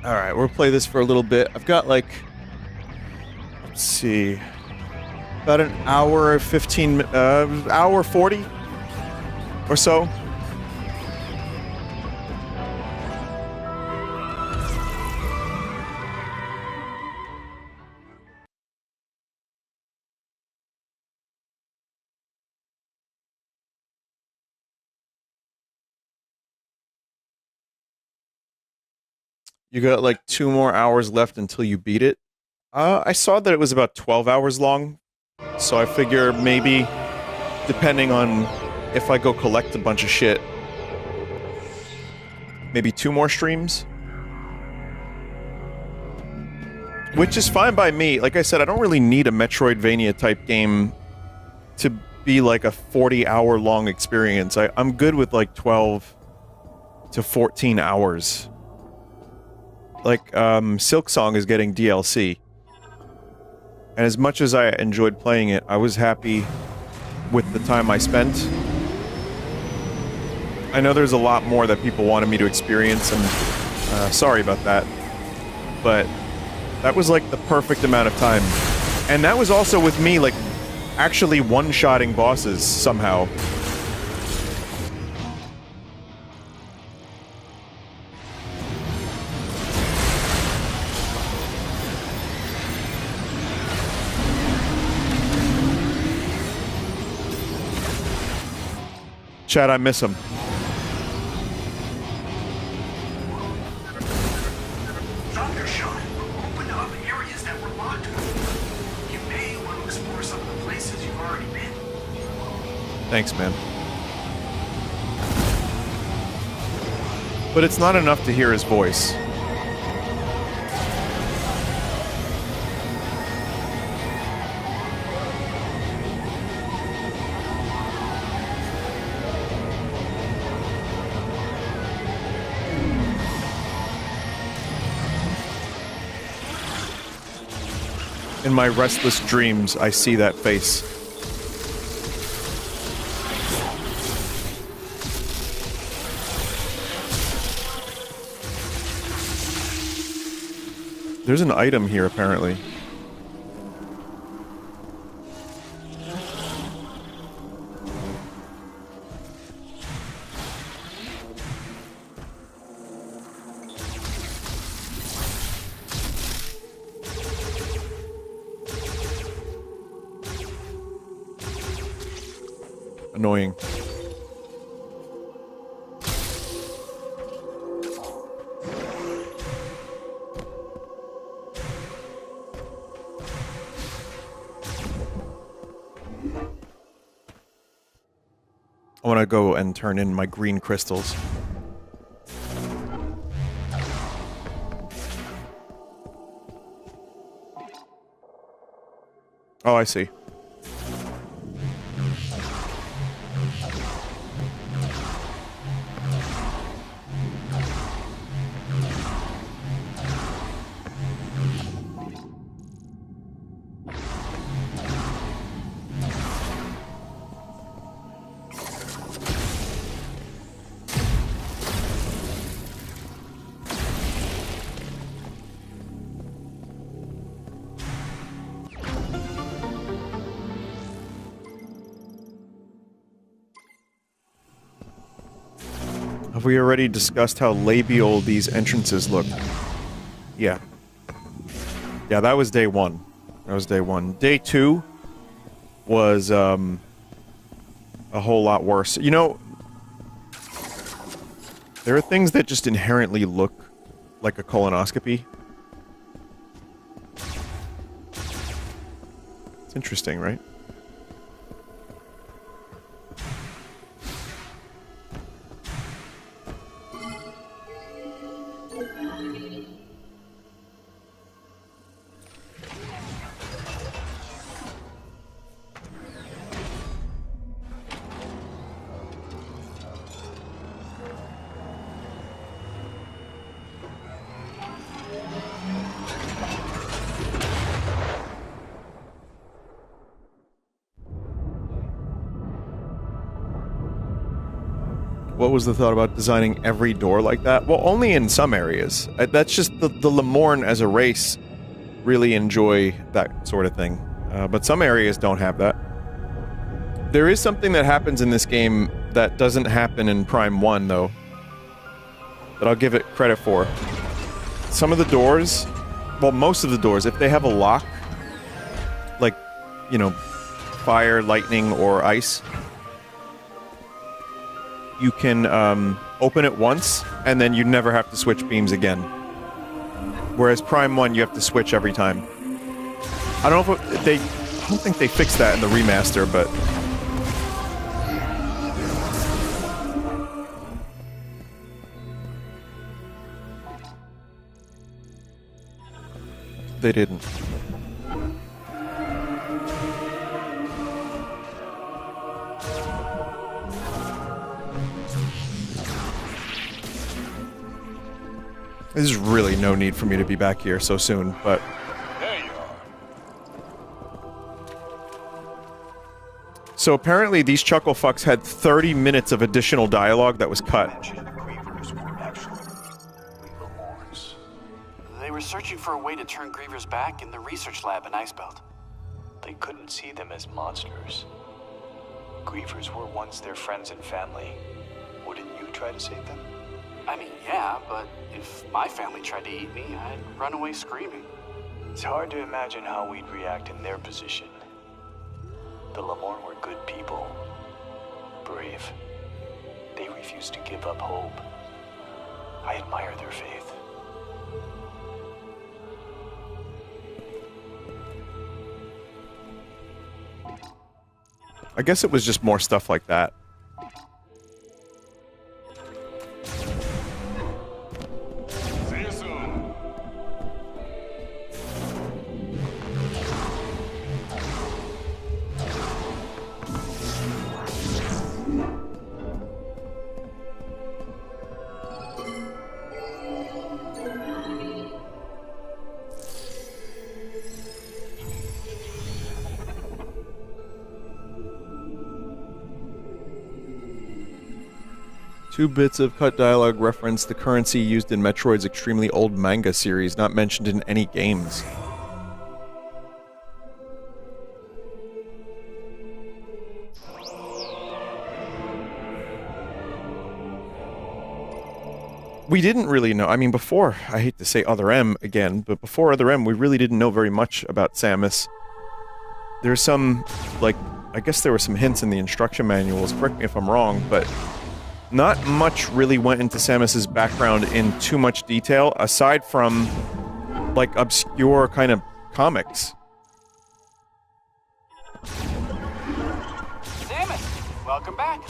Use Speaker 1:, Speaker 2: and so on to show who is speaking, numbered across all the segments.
Speaker 1: Alright, we'll play this for a little bit. I've got like, let's see, about an hour 15, hour 40 or so. You got like 2 more hours left until you beat it. I saw that it was about 12 hours long, so I figure maybe, depending on if I go collect a bunch of shit, maybe 2 more streams? Which is fine by me. Like I said, I don't really need a Metroidvania type game to be like a 40-hour long experience. I'm good with like 12 to 14 hours. Like, Silk Song is getting DLC. And as much as I enjoyed playing it, I was happy with the time I spent. I know there's a lot more that people wanted me to experience, and sorry about that. But that was like the perfect amount of time. And that was also with me, like, actually one-shotting bosses somehow. Chad, I miss him.
Speaker 2: Drop your shot. Open up areas that were locked. You may want to explore some of the places you've already been.
Speaker 1: Thanks, man. But it's not enough to hear his voice. In my restless dreams, I see that face. There's an item here, apparently. Annoying. I want to go and turn in my green crystals. Oh, I see. Have we already discussed how labial these entrances look? Yeah. Yeah, that was day one. That was day one. Day two was, a whole lot worse. You know, there are things that just inherently look like a colonoscopy. It's interesting, right? What was the thought about designing every door like that? Well, only in some areas. That's just the Lemorn as a race really enjoy that sort of thing. But some areas don't have that. There is something that happens in this game that doesn't happen in Prime 1, though, that I'll give it credit for. Some of the doors, well, most of the doors, if they have a lock, like, you know, fire, lightning, or ice, you can open it once, and then you never have to switch beams again. Whereas Prime 1, you have to switch every time. I don't know if I don't think they fixed that in the remaster, but... they didn't. There's really no need for me to be back here so soon, but...
Speaker 3: There you are.
Speaker 1: So apparently these chuckle fucks had 30 minutes of additional dialogue that was cut.
Speaker 2: They were searching for a way to turn grievers back in the research lab in Icebelt.
Speaker 3: They couldn't see them as monsters. Grievers were once their friends and family. Wouldn't you try to save them?
Speaker 2: I mean, yeah, but if my family tried to eat me, I'd run away screaming.
Speaker 3: It's hard to imagine how we'd react in their position. The Lemorn were good people. Brave. They refused to give up hope. I admire their faith.
Speaker 1: I guess it was just more stuff like that.
Speaker 3: See you soon.
Speaker 1: Two bits of cut dialogue reference the currency used in Metroid's extremely old manga series, not mentioned in any games. We didn't really know, I mean before, I hate to say Other M again, but before Other M we really didn't know very much about Samus. There's some, like, I guess there were some hints in the instruction manuals, correct me if I'm wrong, but not much really went into Samus's background in too much detail, aside from, like, obscure kind of comics.
Speaker 2: Samus, welcome back.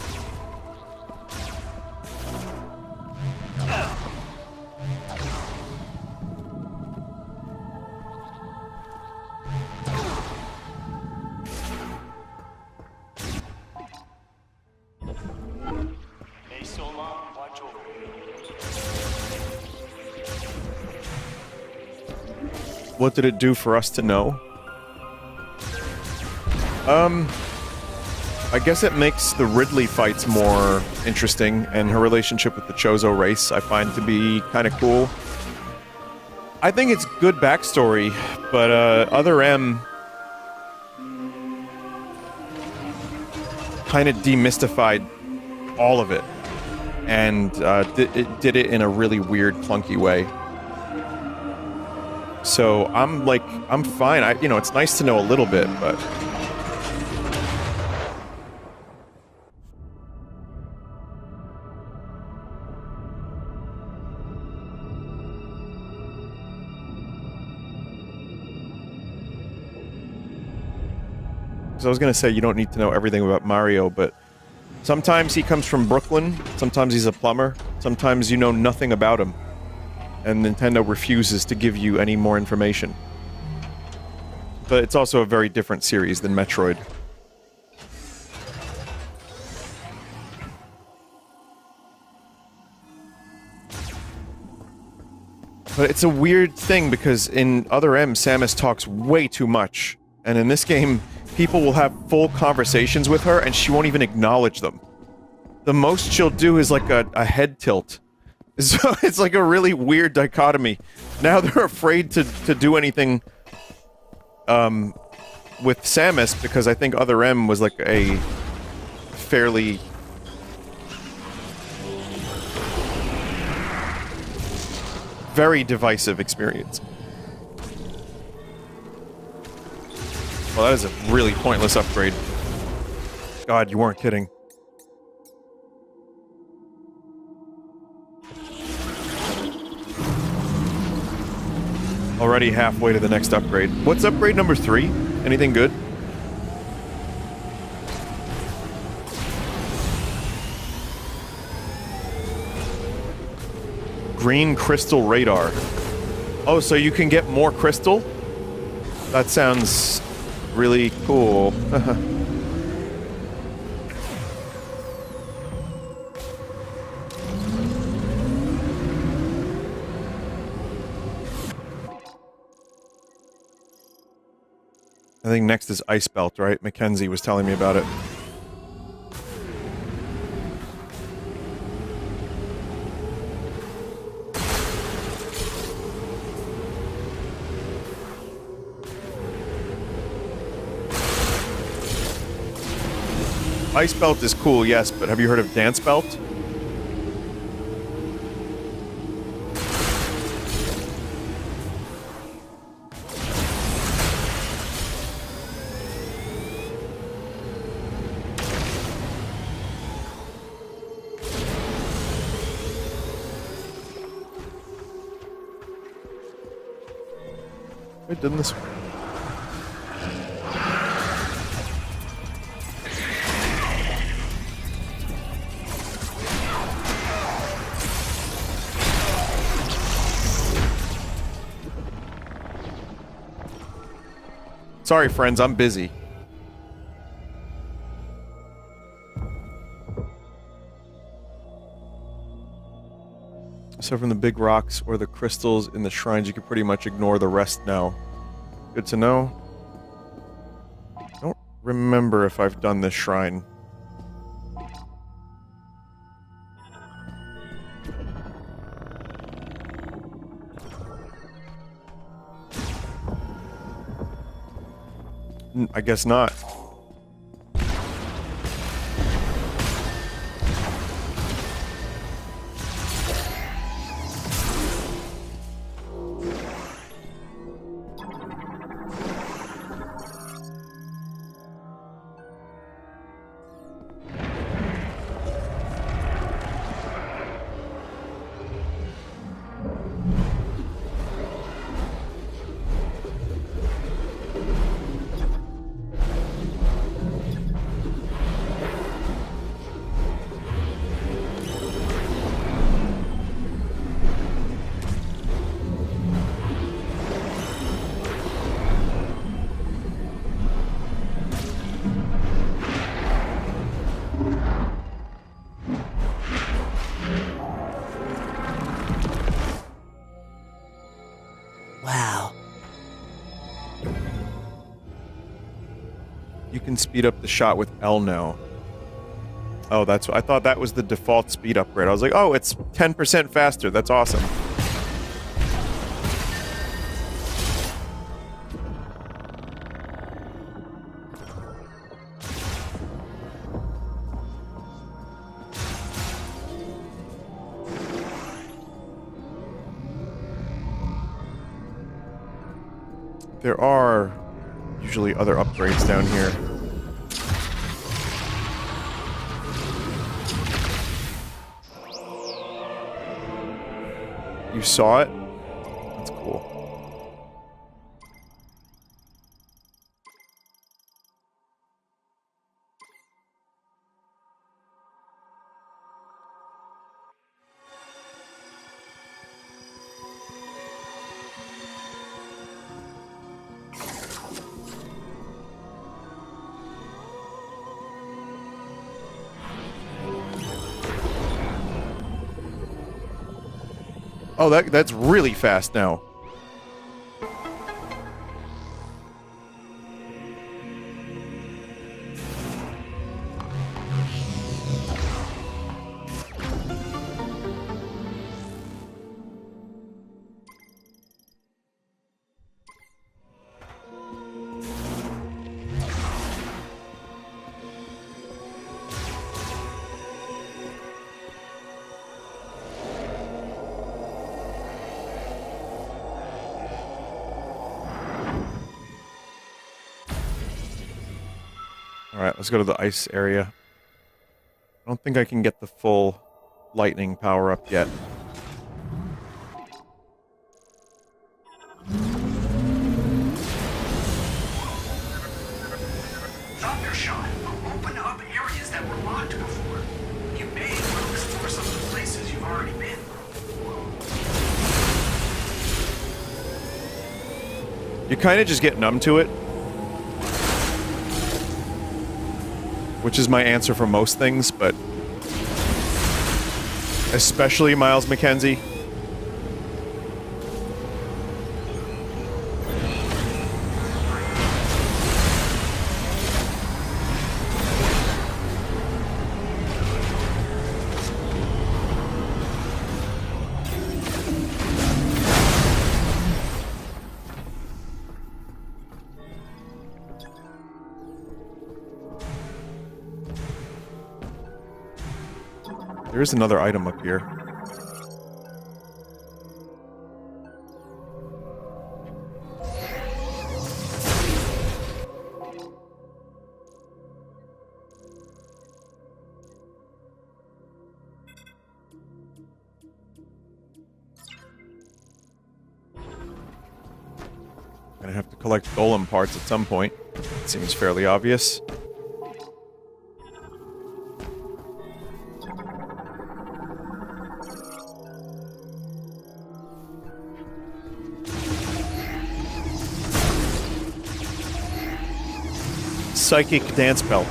Speaker 1: What did it do for us to know? I guess it makes the Ridley fights more interesting, and her relationship with the Chozo race I find to be kind of cool. I think it's good backstory, but Other M kind of demystified all of it, and it did it in a really weird, clunky way. So I'm like, I'm fine. You know, it's nice to know a little bit, but... So I was gonna say you don't need to know everything about Mario, but sometimes he comes from Brooklyn, sometimes he's a plumber, sometimes you know nothing about him. And Nintendo refuses to give you any more information. But it's also a very different series than Metroid. But it's a weird thing because in Other M, Samus talks way too much. And in this game, people will have full conversations with her and she won't even acknowledge them. the most she'll do is like a head tilt. So it's like a really weird dichotomy. Now they're afraid to do anything with Samus because I think Other M was like a fairly very divisive experience. Well, that is a really pointless upgrade. God, you weren't kidding. Already halfway to the next upgrade. What's upgrade number 3? Anything good? Green crystal radar. Oh, so you can get more crystal? That sounds really cool. I think next is Ice Belt, right? Mackenzie was telling me about it. Ice Belt is cool, yes, but have you heard of Dance Belt? Wait, didn't this... Sorry, friends, I'm busy. So from the big rocks or the crystals in the shrines, you can pretty much ignore the rest now. Good to know. I don't remember if I've done this shrine. I guess not. You can speed up the shot with L now. Oh, that's... I thought that was the default speed upgrade. I was like, oh, it's 10% faster. That's awesome. There are usually other upgrades down here. You saw it? That's cool. Oh, that's really fast now. Alright, let's go to the ice area. I don't think I can get the full lightning power up yet.
Speaker 2: Thundershot will open up areas that were locked before. You may want to explore some of the places you've already been.
Speaker 1: You kind of just get numb to it. Which is my answer for most things, but... especially Miles McKenzie. There is another item up here. Gonna have to collect golem parts at some point. It seems fairly obvious. Psychic dance belt.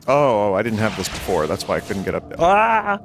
Speaker 1: Oh, I didn't have this before. That's why I couldn't get up there. Ah!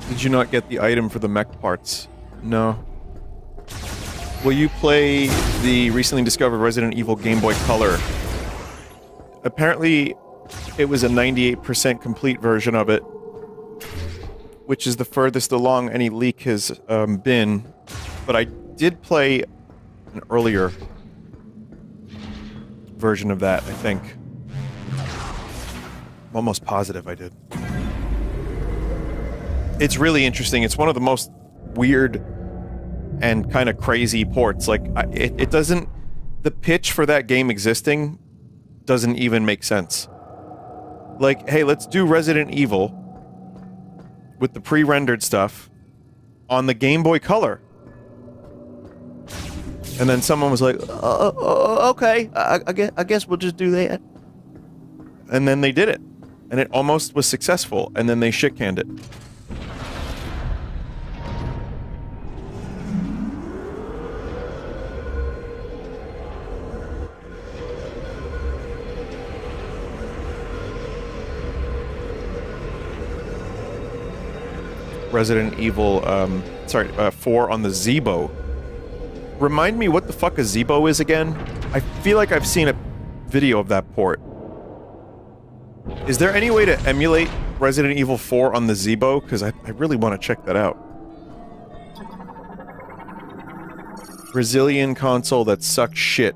Speaker 1: Did you not get the item for the mech parts? No. Will you play the recently discovered Resident Evil Game Boy Color? Apparently, it was a 98% complete version of it, which is the furthest along any leak has been. But I did play an earlier version of that, I think. I'm almost positive I did. It's really interesting. It's one of the most weird and kind of crazy ports. Like, it doesn't... The pitch for that game existing doesn't even make sense. Like, hey, let's do Resident Evil with the pre-rendered stuff on the Game Boy Color. And then someone was like, okay, I guess we'll just do that. And then they did it. And it almost was successful, and then they shit-canned it. Resident Evil, 4 on the Zeebo. Remind me what the fuck a Zeebo is again? I feel like I've seen a video of that port. Is there any way to emulate Resident Evil 4 on the Zeebo? Because I really want to check that out. Brazilian console that sucks shit.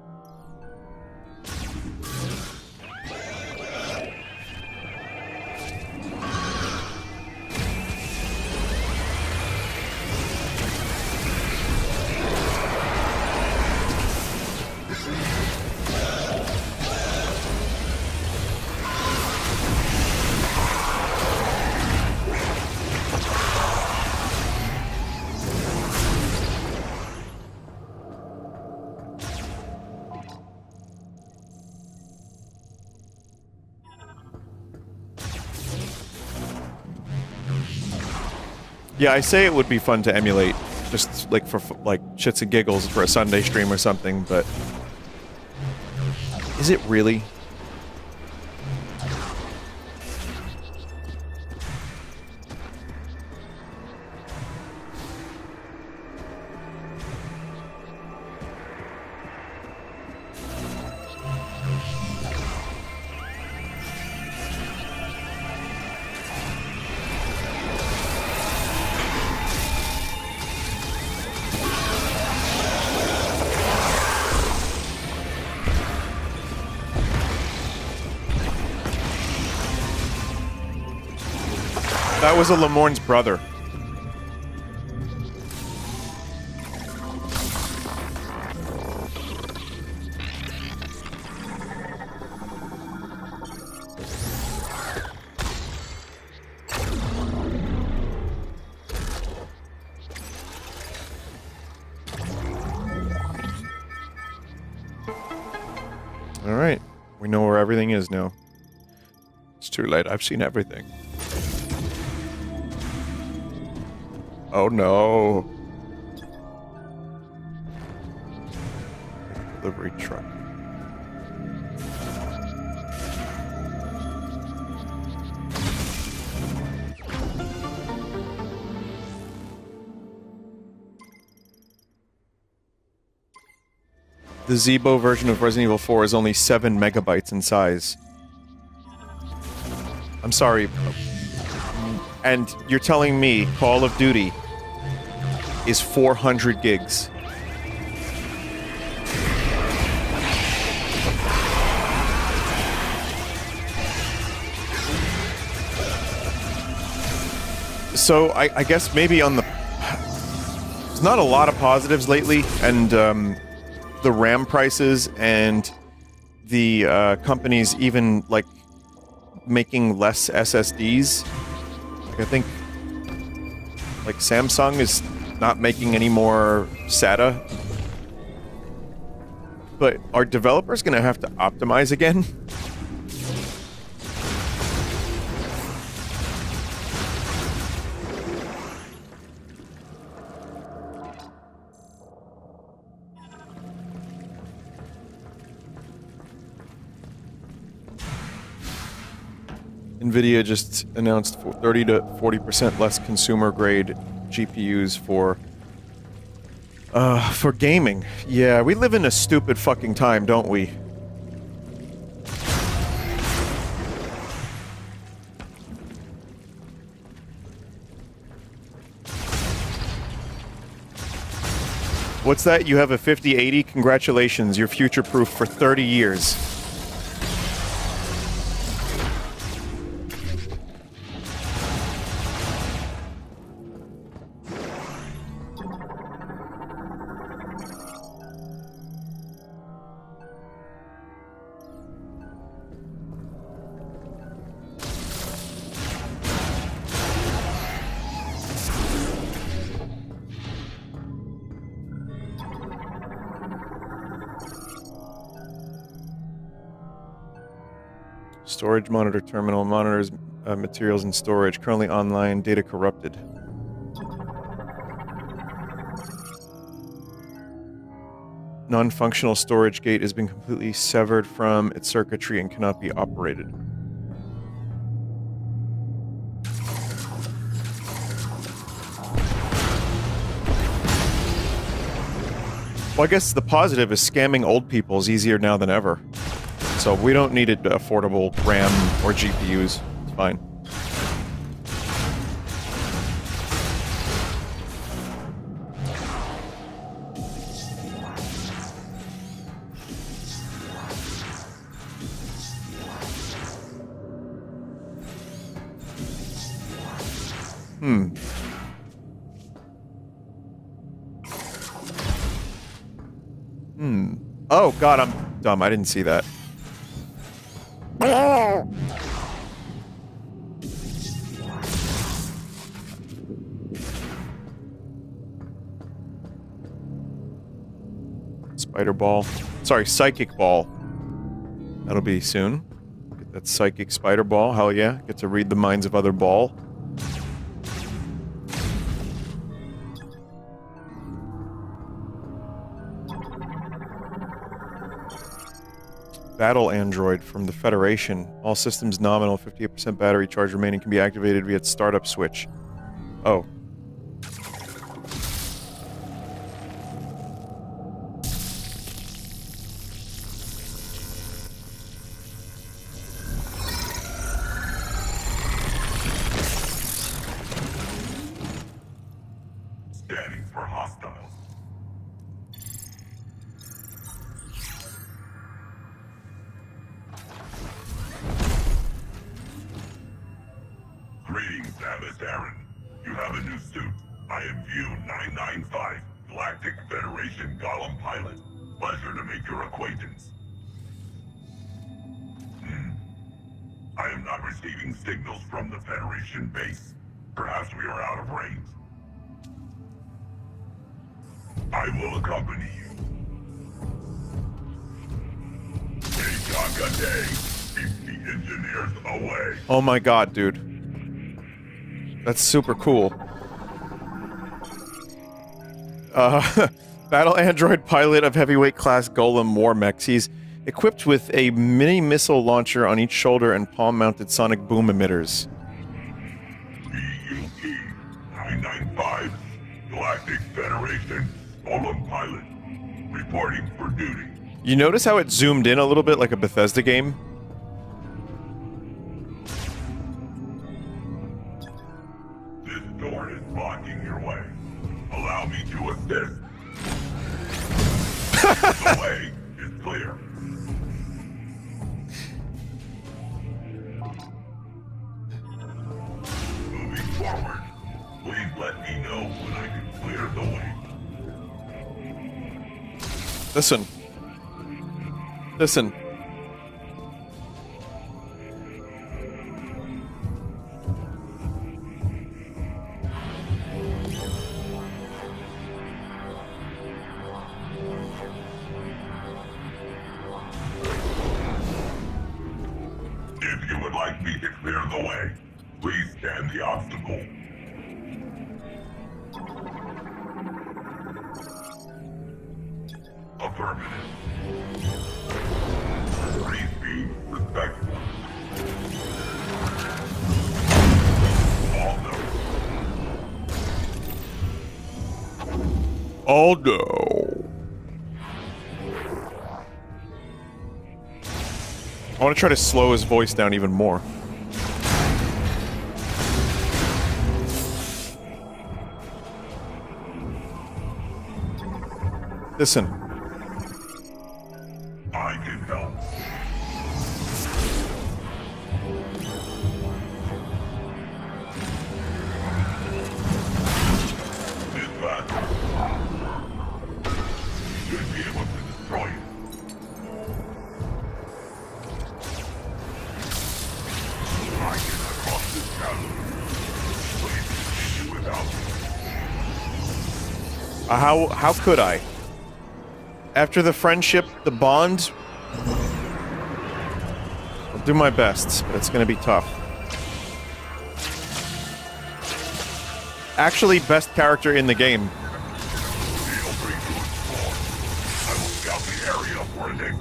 Speaker 1: Yeah, I say it would be fun to emulate, just like for like shits and giggles for a Sunday stream or something, but is it really? That was a Lemorne's brother. Alright, we know where everything is now. It's too late, I've seen everything. Oh no. Delivery truck. The Zeebo version of Resident Evil 4 is only 7 megabytes in size. I'm sorry. And you're telling me Call of Duty is 400 gigs. So I guess maybe on the... There's not a lot of positives lately, and the RAM prices and the companies even, like, making less SSDs. Like, I think, like, Samsung is not making any more SATA. But are developers gonna have to optimize again? NVIDIA just announced 30 to 40% less consumer-grade GPUs for gaming. Yeah, we live in a stupid fucking time, don't we? What's that? You have a 5080? Congratulations, you're future-proof for 30 years. Storage monitor terminal monitors materials and storage currently online. Data corrupted. Non-functional storage gate has been completely severed from its circuitry and cannot be operated. Well, I guess the positive is scamming old people is easier now than ever. So we don't need affordable RAM or GPUs. It's fine. Oh god, I'm dumb. I didn't see that. Spider ball. Sorry, psychic ball. That'll be soon. Get that psychic spider ball. Hell yeah. Get to read the minds of other ball. battle android from the Federation. All systems nominal, 58% battery charge remaining, can be activated via its startup switch. Oh.
Speaker 4: Scanning for hostiles. Greetings, Abbas Aaron. You have a new suit. I am View 995, Galactic Federation Golem Pilot. Pleasure to make your acquaintance. I am not receiving signals from the Federation base. Perhaps we are out of range. I will accompany you. Day. Keep the engineers away.
Speaker 1: Oh my god, dude. That's super cool. Battle android pilot of heavyweight class Golem war mechs. He's equipped with a mini missile launcher on each shoulder and palm-mounted sonic boom emitters.
Speaker 4: BUP 995, Galactic Federation Golem Pilot, reporting for duty.
Speaker 1: You notice how it zoomed in a little bit like a Bethesda game?
Speaker 4: This door is blocking your way. Allow me to assist. The way is clear. Moving forward. Please let me know when I can clear the way.
Speaker 1: Listen. Listen.
Speaker 4: If you would like me to clear the way, please scan the obstacle. Affirmative. Free speed, respectful.
Speaker 1: Aldo. I want to try to slow his voice down even more. Listen.
Speaker 4: I can help. Dispatch. Should be able to destroy it. I cannot cross this chasm. Please continue without me.
Speaker 1: How could I? After the friendship, the bond, I'll do my best, but it's gonna be tough. Actually, best character in the game.
Speaker 4: Feel free to explore. I will scout the area for enigma.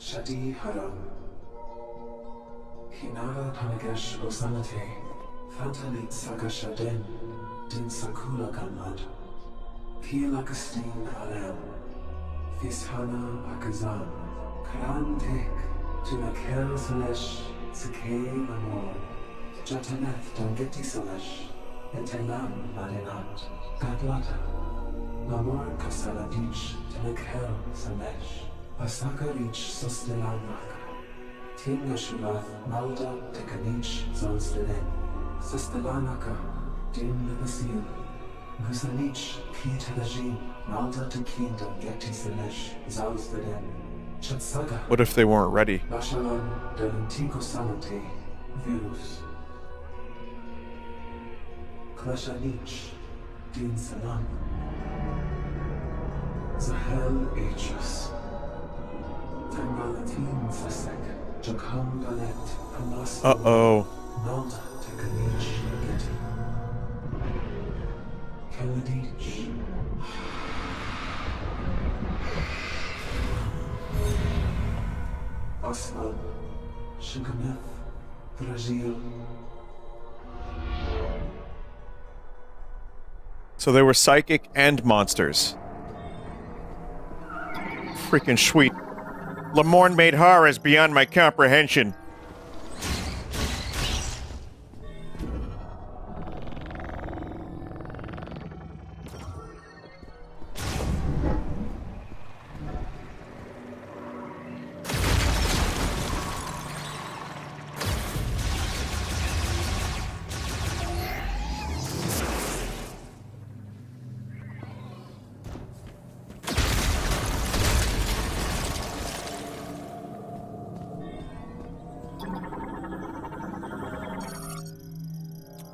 Speaker 5: Shadi Haram Hinara Tanagesh Osanate Fantalit Sagashaden Din Sakula Gamad Kielakastin Alem Fishana Akazan Karan Tek Tunakel Salesh Sake Lamor Jataneth Dangeti Salesh Entelam Marinat Gadlata Lamor Kasaladich Tunakel Salesh Asakarich Sostelanak Tingashuvath Malda Tekanich Zonstelen Sostelanaka Din Vasil Gusanich Kitalajin Malda Tekinda Geti Selesh Zonstelen Chatsaga
Speaker 1: What if they weren't ready?
Speaker 5: Bashalan Delantiko Sanate Virus Krashanich, Din Salam. Zahel Aegis. Tangalatin Fasek, Jakam Galet, Panas.
Speaker 1: Uh-oh.
Speaker 5: Not Tekanich Getty. Kaladich. Osman, Shugameth, Drajil.
Speaker 1: So they were psychic and monsters. Freaking sweet. Lamorne made horrors beyond my comprehension.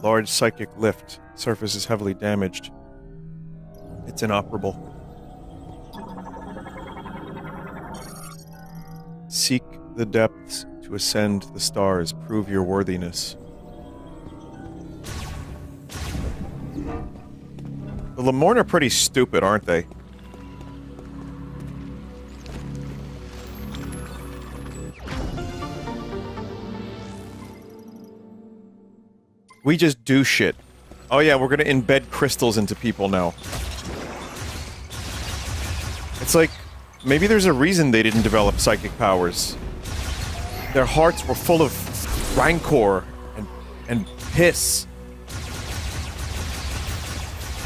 Speaker 1: Large psychic lift. Surface is heavily damaged. It's inoperable. Seek the depths to ascend the stars. Prove your worthiness. The Lamorne are pretty stupid, aren't they? We just do shit. Oh yeah, we're gonna embed crystals into people now. It's like, maybe there's a reason they didn't develop psychic powers. Their hearts were full of rancor and piss.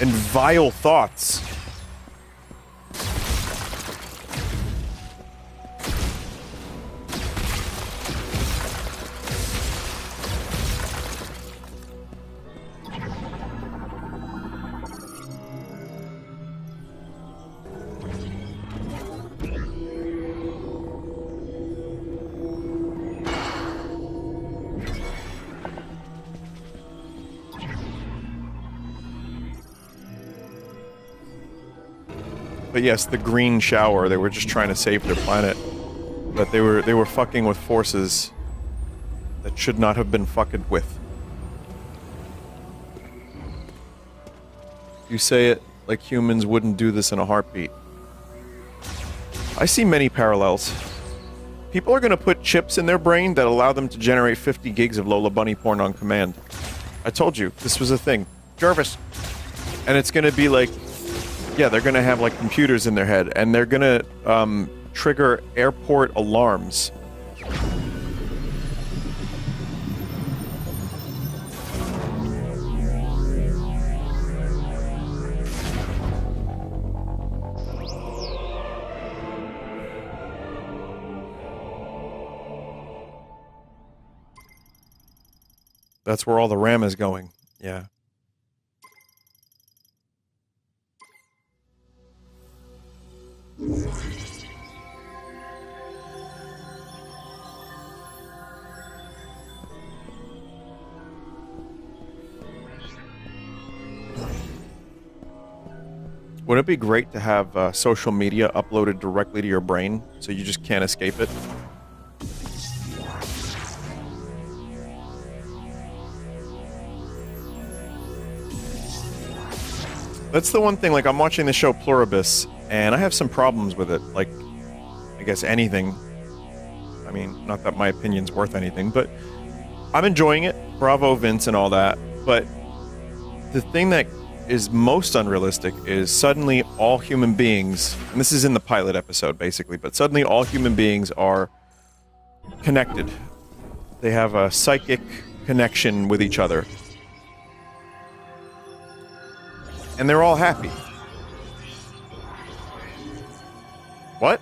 Speaker 1: And vile thoughts. But yes, the green shower, they were just trying to save their planet. But they were fucking with forces that should not have been fucking with. You say it like humans wouldn't do this in a heartbeat. I see many parallels. People are gonna put chips in their brain that allow them to generate 50 gigs of Lola Bunny porn on command. I told you, this was a thing. Jarvis! And it's gonna be like... Yeah, they're gonna have, like, computers in their head, and they're gonna, trigger airport alarms. That's where all the RAM is going. Yeah. Wouldn't it be great to have social media uploaded directly to your brain so you just can't escape it? That's the one thing, like, I'm watching the show Pluribus, and I have some problems with it. Like, I guess anything. I mean, not that my opinion's worth anything, but I'm enjoying it. Bravo, Vince, and all that. But the thing that is most unrealistic is suddenly all human beings, and this is in the pilot episode, basically, but suddenly all human beings are connected. They have a psychic connection with each other. And they're all happy. What?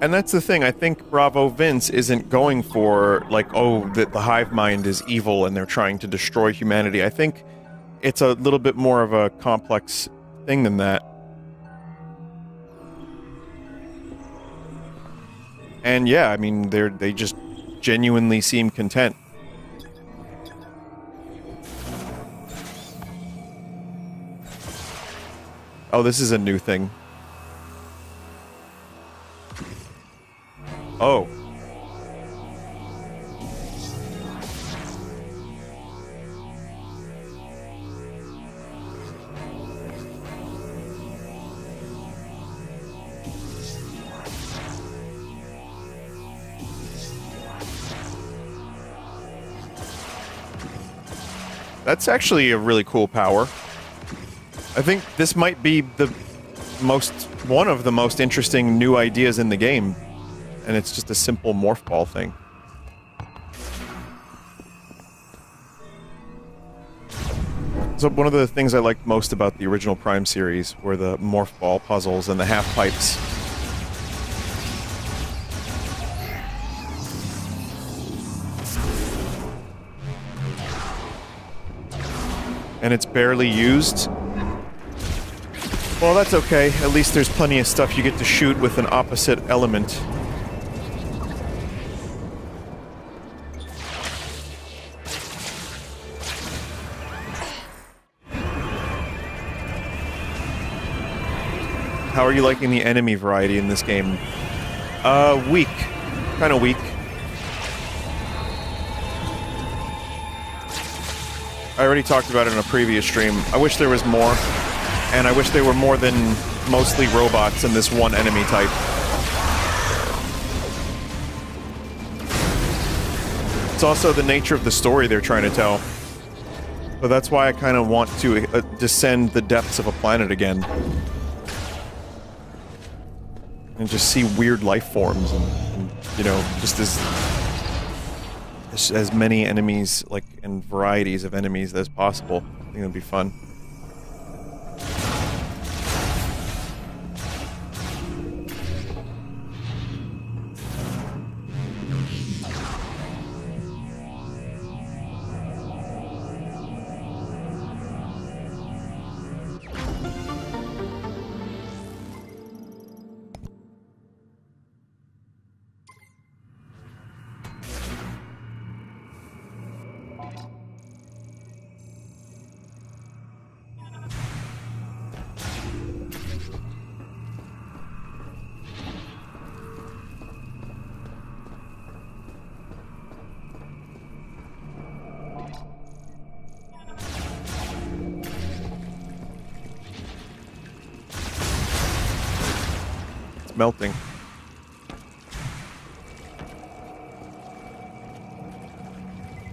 Speaker 1: And that's the thing, I think Bravo Vince isn't going for, like, oh, that the hive mind is evil and they're trying to destroy humanity. I think it's a little bit more of a complex thing than that. And yeah, I mean, they just genuinely seem content. Oh, this is a new thing. Oh. That's actually a really cool power. I think this might be one of the most interesting new ideas in the game. And it's just a simple morph ball thing. So one of the things I liked most about the original Prime series were the morph ball puzzles and the half pipes. And it's barely used. Well, that's okay. At least there's plenty of stuff you get to shoot with an opposite element. How are you liking the enemy variety in this game? Weak. Kinda weak. I already talked about it in a previous stream. I wish there was more, and I wish there were more than mostly robots in this one enemy type. It's also the nature of the story they're trying to tell. But that's why I kind of want to descend the depths of a planet again. And just see weird life forms and you know, just as many enemies, like, and varieties of enemies as possible. I think it'd be fun. Melting.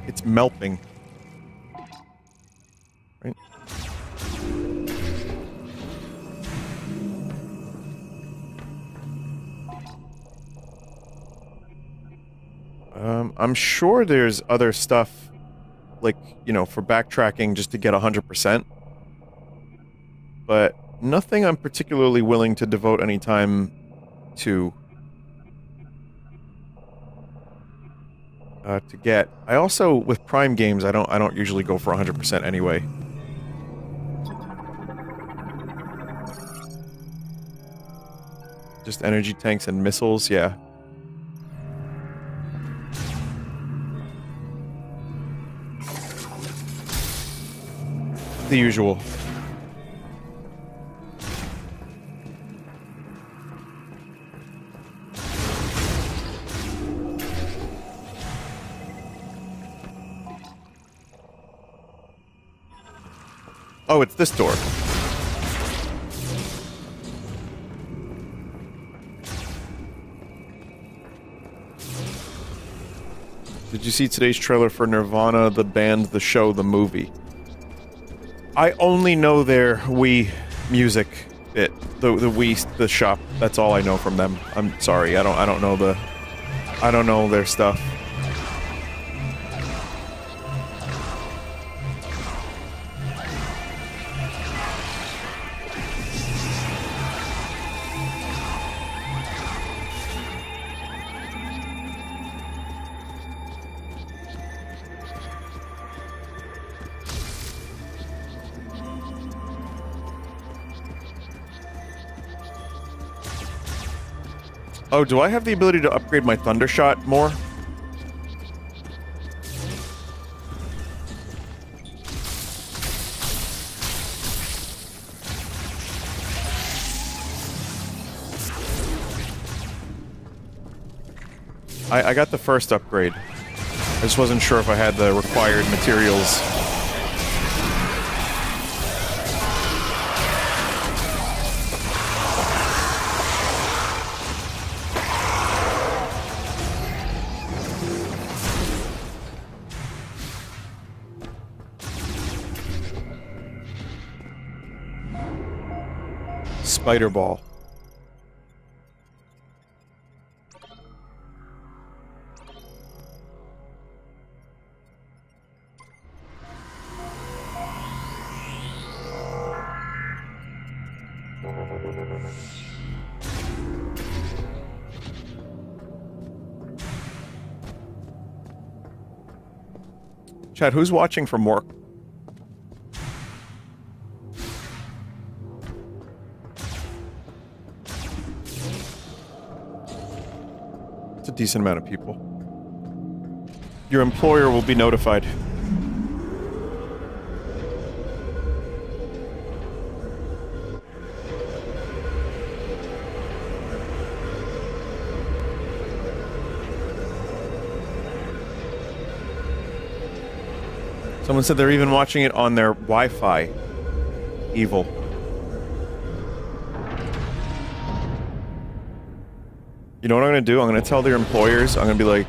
Speaker 1: It's melting. Right? I'm sure there's other stuff, like, you know, for backtracking just to get 100%. But nothing I'm particularly willing to devote any time to get. I also, with Prime games, I don't usually go for 100% anyway. Just energy tanks and missiles, yeah. The usual. Oh, it's this door. Did you see today's trailer for Nirvana, the band, the show, the movie? I only know their Wii music bit, the Wii, the shop. That's all I know from them. I'm sorry, I don't know their stuff. Oh, do I have the ability to upgrade my Thundershot more? I got the first upgrade. I just wasn't sure if I had the required materials. Spider ball. Chad, who's watching from work? It's a decent amount of people. Your employer will be notified. Someone said they're even watching it on their Wi-Fi. Evil. You know what I'm gonna do? I'm gonna tell their employers, I'm gonna be like,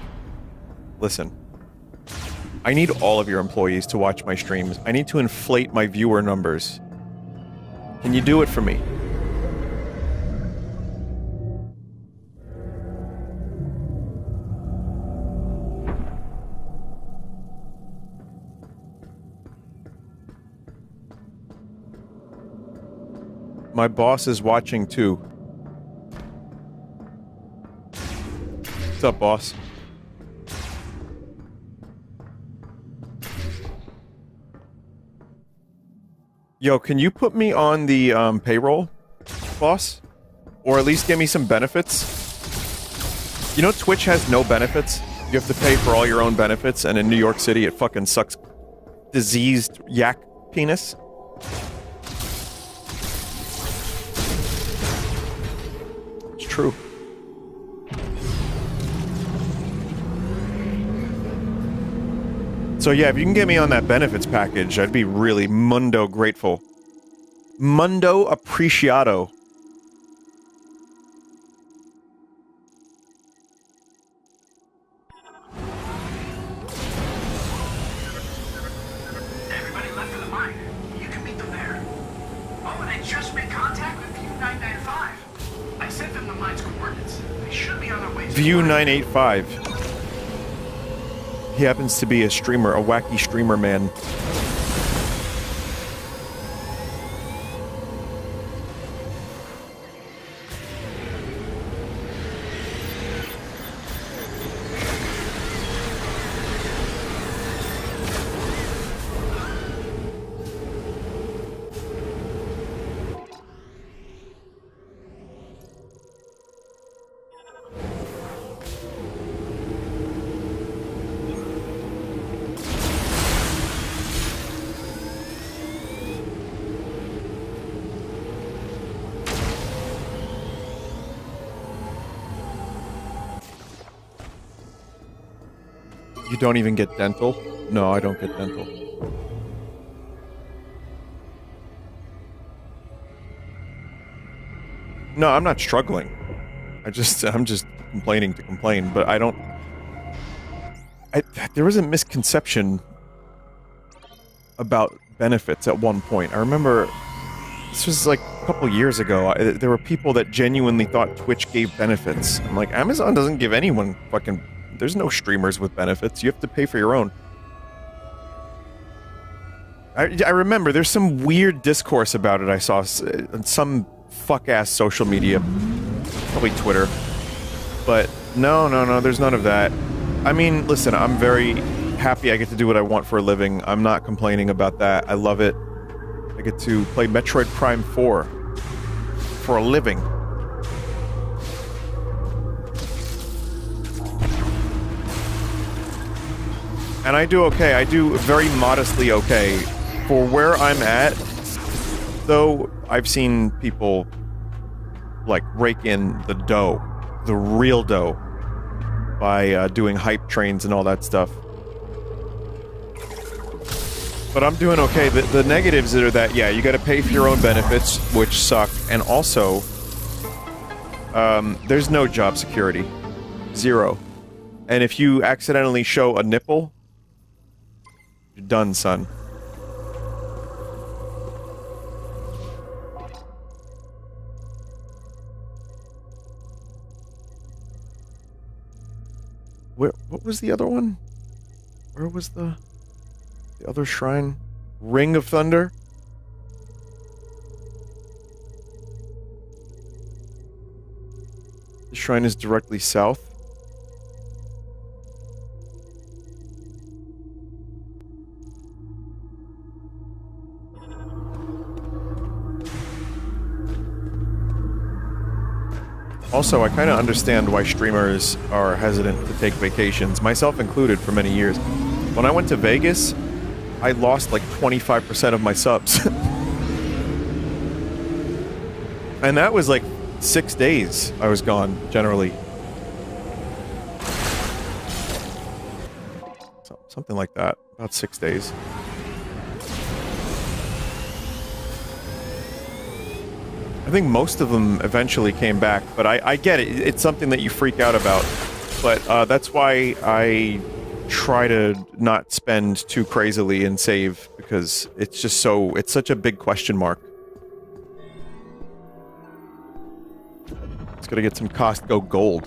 Speaker 1: listen, I need all of your employees to watch my streams. I need to inflate my viewer numbers. Can you do it for me? My boss is watching too. What's up, boss? Yo, can you put me on the payroll, boss? Or at least give me some benefits? You know Twitch has no benefits? You have to pay for all your own benefits, and in New York City it fucking sucks diseased yak penis. It's true. So yeah, if you can get me on that benefits package, I'd be really mundo grateful. Mundo appreciado.
Speaker 2: Everybody left for the mine. You can meet them there. Oh, and I just made contact with View 995. I sent them the mine's coordinates. They should be on their way to
Speaker 1: View
Speaker 2: the mine.
Speaker 1: 985. He happens to be a streamer, a wacky streamer man. You don't even get dental? No, I don't get dental. No, I'm not struggling. I'm just complaining to complain, but I don't... there was a misconception about benefits at one point. I remember, this was like a couple years ago, there were people that genuinely thought Twitch gave benefits. I'm like, Amazon doesn't give anyone fucking... There's no streamers with benefits. You have to pay for your own. I remember there's some weird discourse about it I saw on some fuck-ass social media. Probably Twitter. But no, there's none of that. I mean, listen, I'm very happy I get to do what I want for a living. I'm not complaining about that. I love it. I get to play Metroid Prime 4 for a living. And I do okay. I do very modestly okay. For where I'm at, though, I've seen people, like, rake in the dough. The real dough. By, doing hype trains and all that stuff. But I'm doing okay. The negatives are that, yeah, you gotta pay for your own benefits, which suck, and also, there's no job security. Zero. And if you accidentally show a nipple, you're done, son. What was the other one? Where was the other shrine? Ring of Thunder? The shrine is directly south. Also, I kind of understand why streamers are hesitant to take vacations, myself included for many years. When I went to Vegas, I lost like 25% of my subs. And that was like 6 days I was gone, generally. Something like that. About 6 days. I think most of them eventually came back, but I get it. It's something that you freak out about. But that's why I try to not spend too crazily and save, because it's just so... It's such a big question mark. It's gonna get some Costco gold.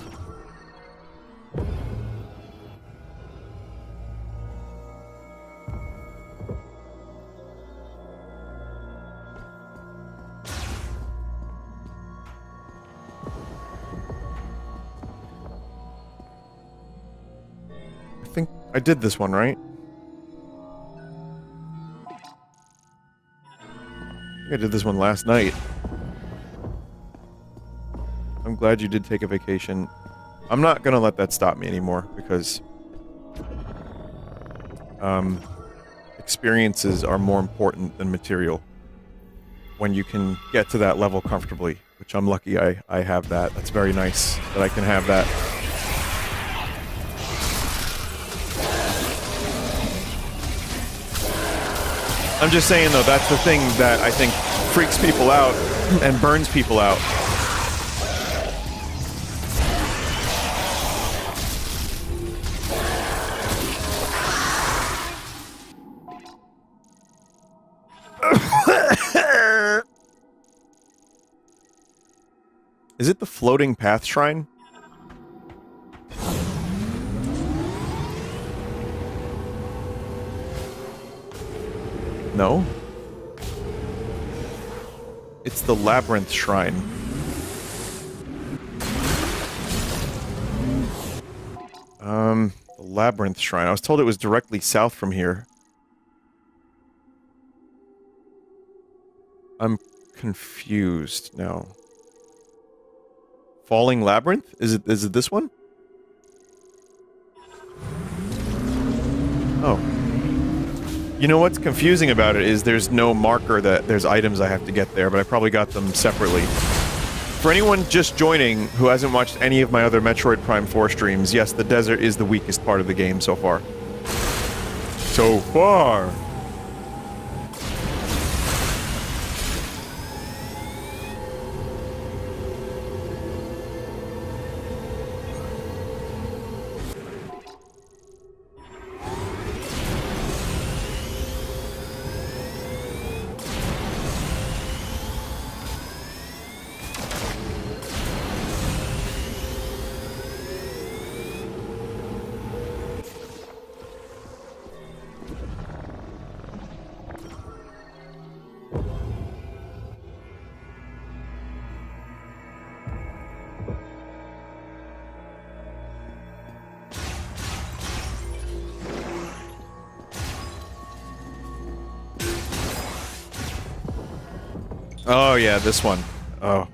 Speaker 1: I did this one, right? I did this one last night. I'm glad you did take a vacation. I'm not gonna let that stop me anymore, because... experiences are more important than material. When you can get to that level comfortably, which I'm lucky I have that. That's very nice that I can have that. I'm just saying, though, that's the thing that I think freaks people out and burns people out. Is it the Floating Path Shrine? No? It's the Labyrinth Shrine. The Labyrinth Shrine. I was told it was directly south from here. I'm confused now. Falling Labyrinth? Is it this one? Oh. You know what's confusing about it is there's no marker that there's items I have to get there, but I probably got them separately. For anyone just joining who hasn't watched any of my other Metroid Prime 4 streams, yes, the desert is the weakest part of the game so far. So far! Oh yeah, this one. Oh.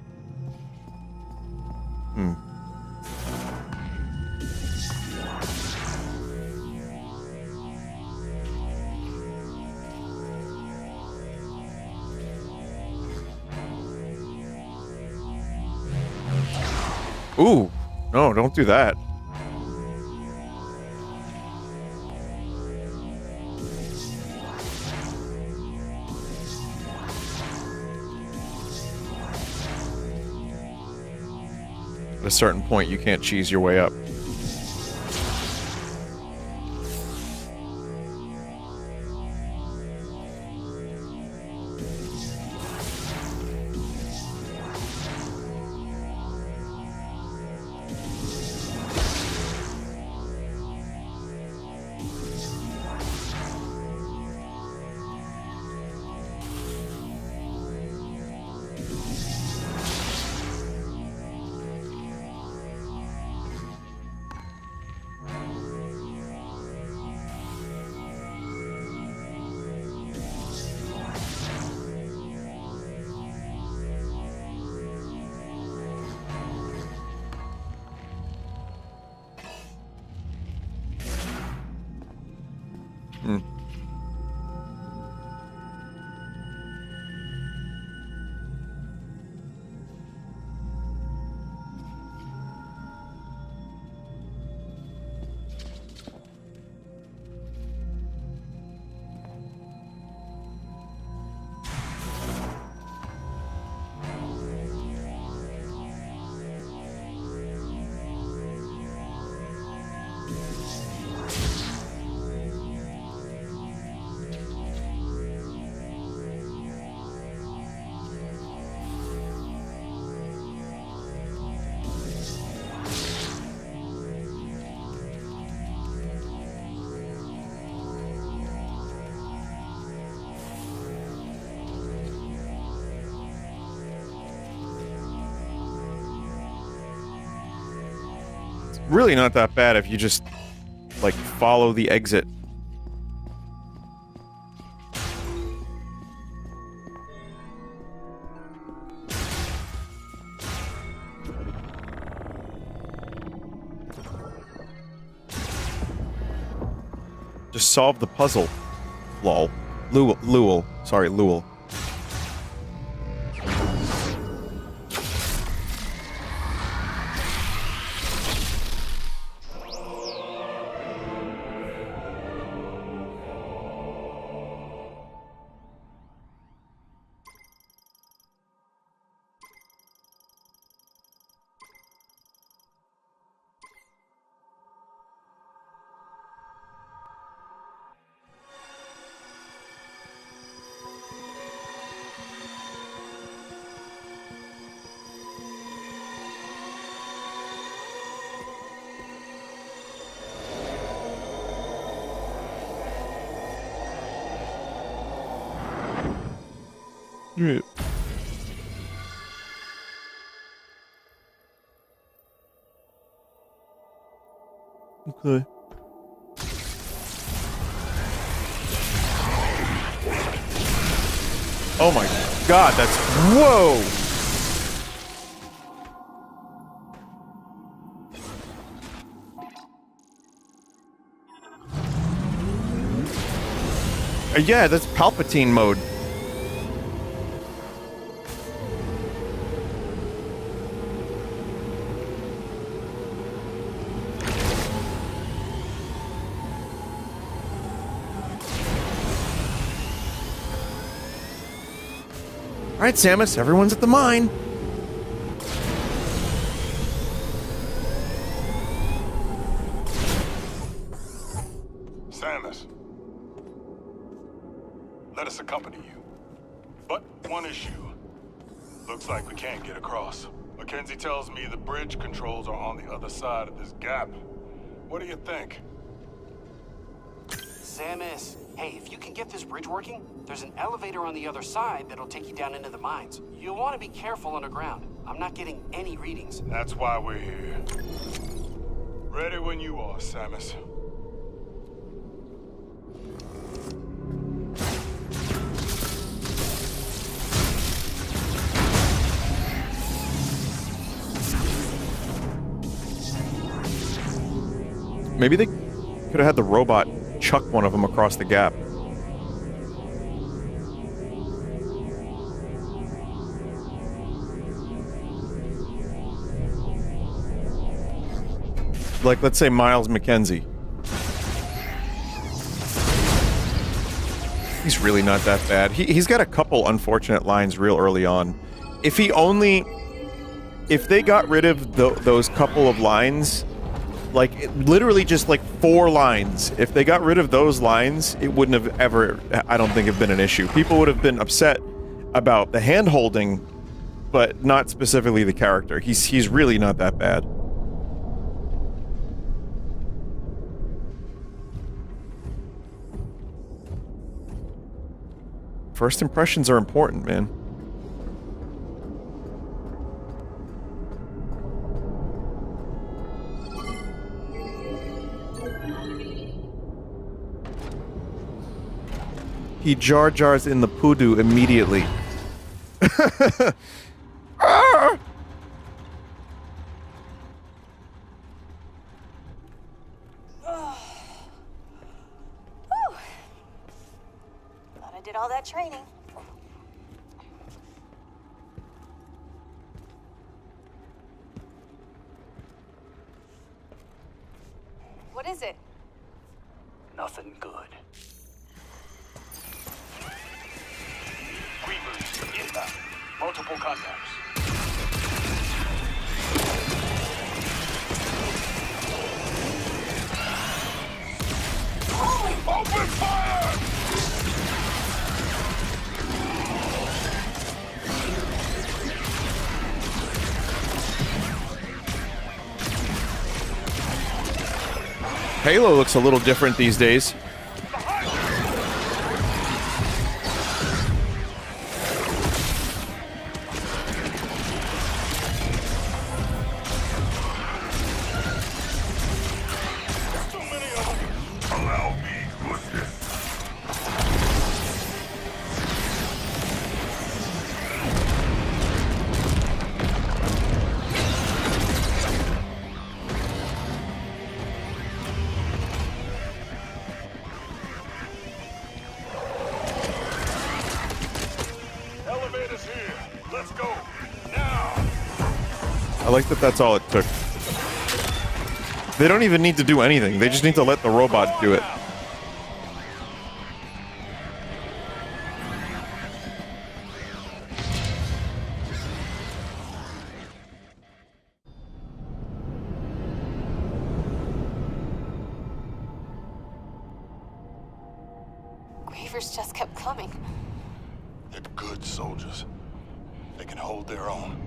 Speaker 1: Ooh, no, don't do that. At a certain point, you can't cheese your way up. Hmm. Really not that bad if you just, like, follow the exit. Just solve the puzzle. Lol. Lul. Sorry, Lul. Yeah. Okay. Oh my god, that's... Whoa! Yeah, that's Palpatine mode. Alright, Samus, everyone's at the mine.
Speaker 6: Samus, let us accompany you. But one issue. Looks like we can't get across. Mackenzie tells me the bridge controls are on the other side of this gap. What do you think?
Speaker 7: Samus, hey, if you can get this bridge working, there's an elevator on the other side that'll take you down into the mines. You'll want to be careful underground. I'm not getting any readings.
Speaker 6: That's why we're here. Ready when you are, Samus.
Speaker 1: Maybe they could have had the robot chuck one of them across the gap. like, let's say Miles McKenzie. He's really not that bad. He's got a couple unfortunate lines real early on. If they got rid of those couple of lines, like, literally just, like, 4 lines, if they got rid of those lines, it wouldn't have ever, I don't think, have been an issue. People would have been upset about the hand-holding, but not specifically the character. He's really not that bad. First impressions are important, man. He Jar Jars in the poodoo immediately. Ah!
Speaker 8: Thought I did all that training. What is it?
Speaker 3: Nothing good. Reavers inbound. Multiple contacts.
Speaker 6: Open fire!
Speaker 1: Halo looks a little different these days.
Speaker 4: Allow me to assist.
Speaker 6: Elevator's here. Let's go. Now.
Speaker 1: I like that that's all it took. They don't even need to do anything. They just need to let the robot do it.
Speaker 8: Grievers just kept coming.
Speaker 6: They're good soldiers. They can hold their own.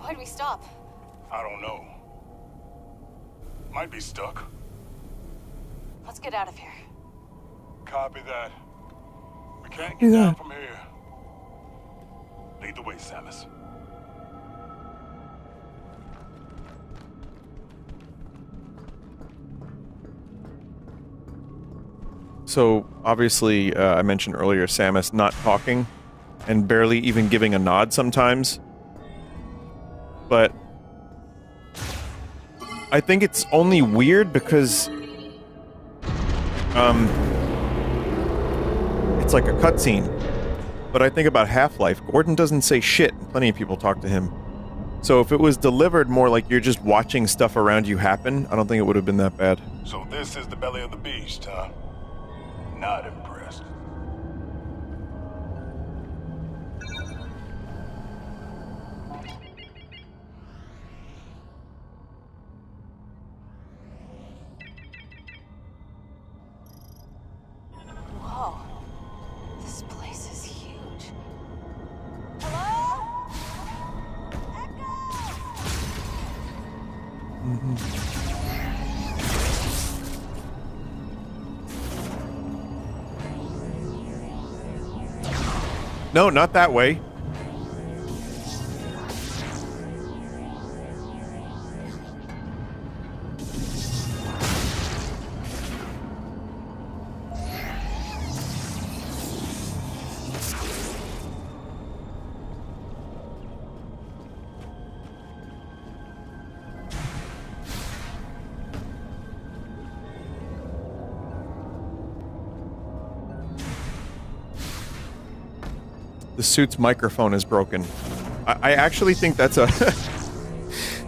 Speaker 8: Why'd we stop?
Speaker 6: I don't know. Might be stuck.
Speaker 8: Let's get out of here.
Speaker 6: Copy that. We can't get down from here. Lead the way, Samus.
Speaker 1: So, obviously, I mentioned earlier Samus not talking and barely even giving a nod sometimes. But I think it's only weird because it's like a cutscene. But I think about Half-Life. Gordon doesn't say shit. Plenty of people talk to him. So if it was delivered more like you're just watching stuff around you happen, I don't think it would have been that bad.
Speaker 6: So this is the belly of the beast, huh? Not impressed.
Speaker 8: Whoa. This place is huge. Hello?
Speaker 1: No, not that way. the suit's microphone is broken. I actually think that's a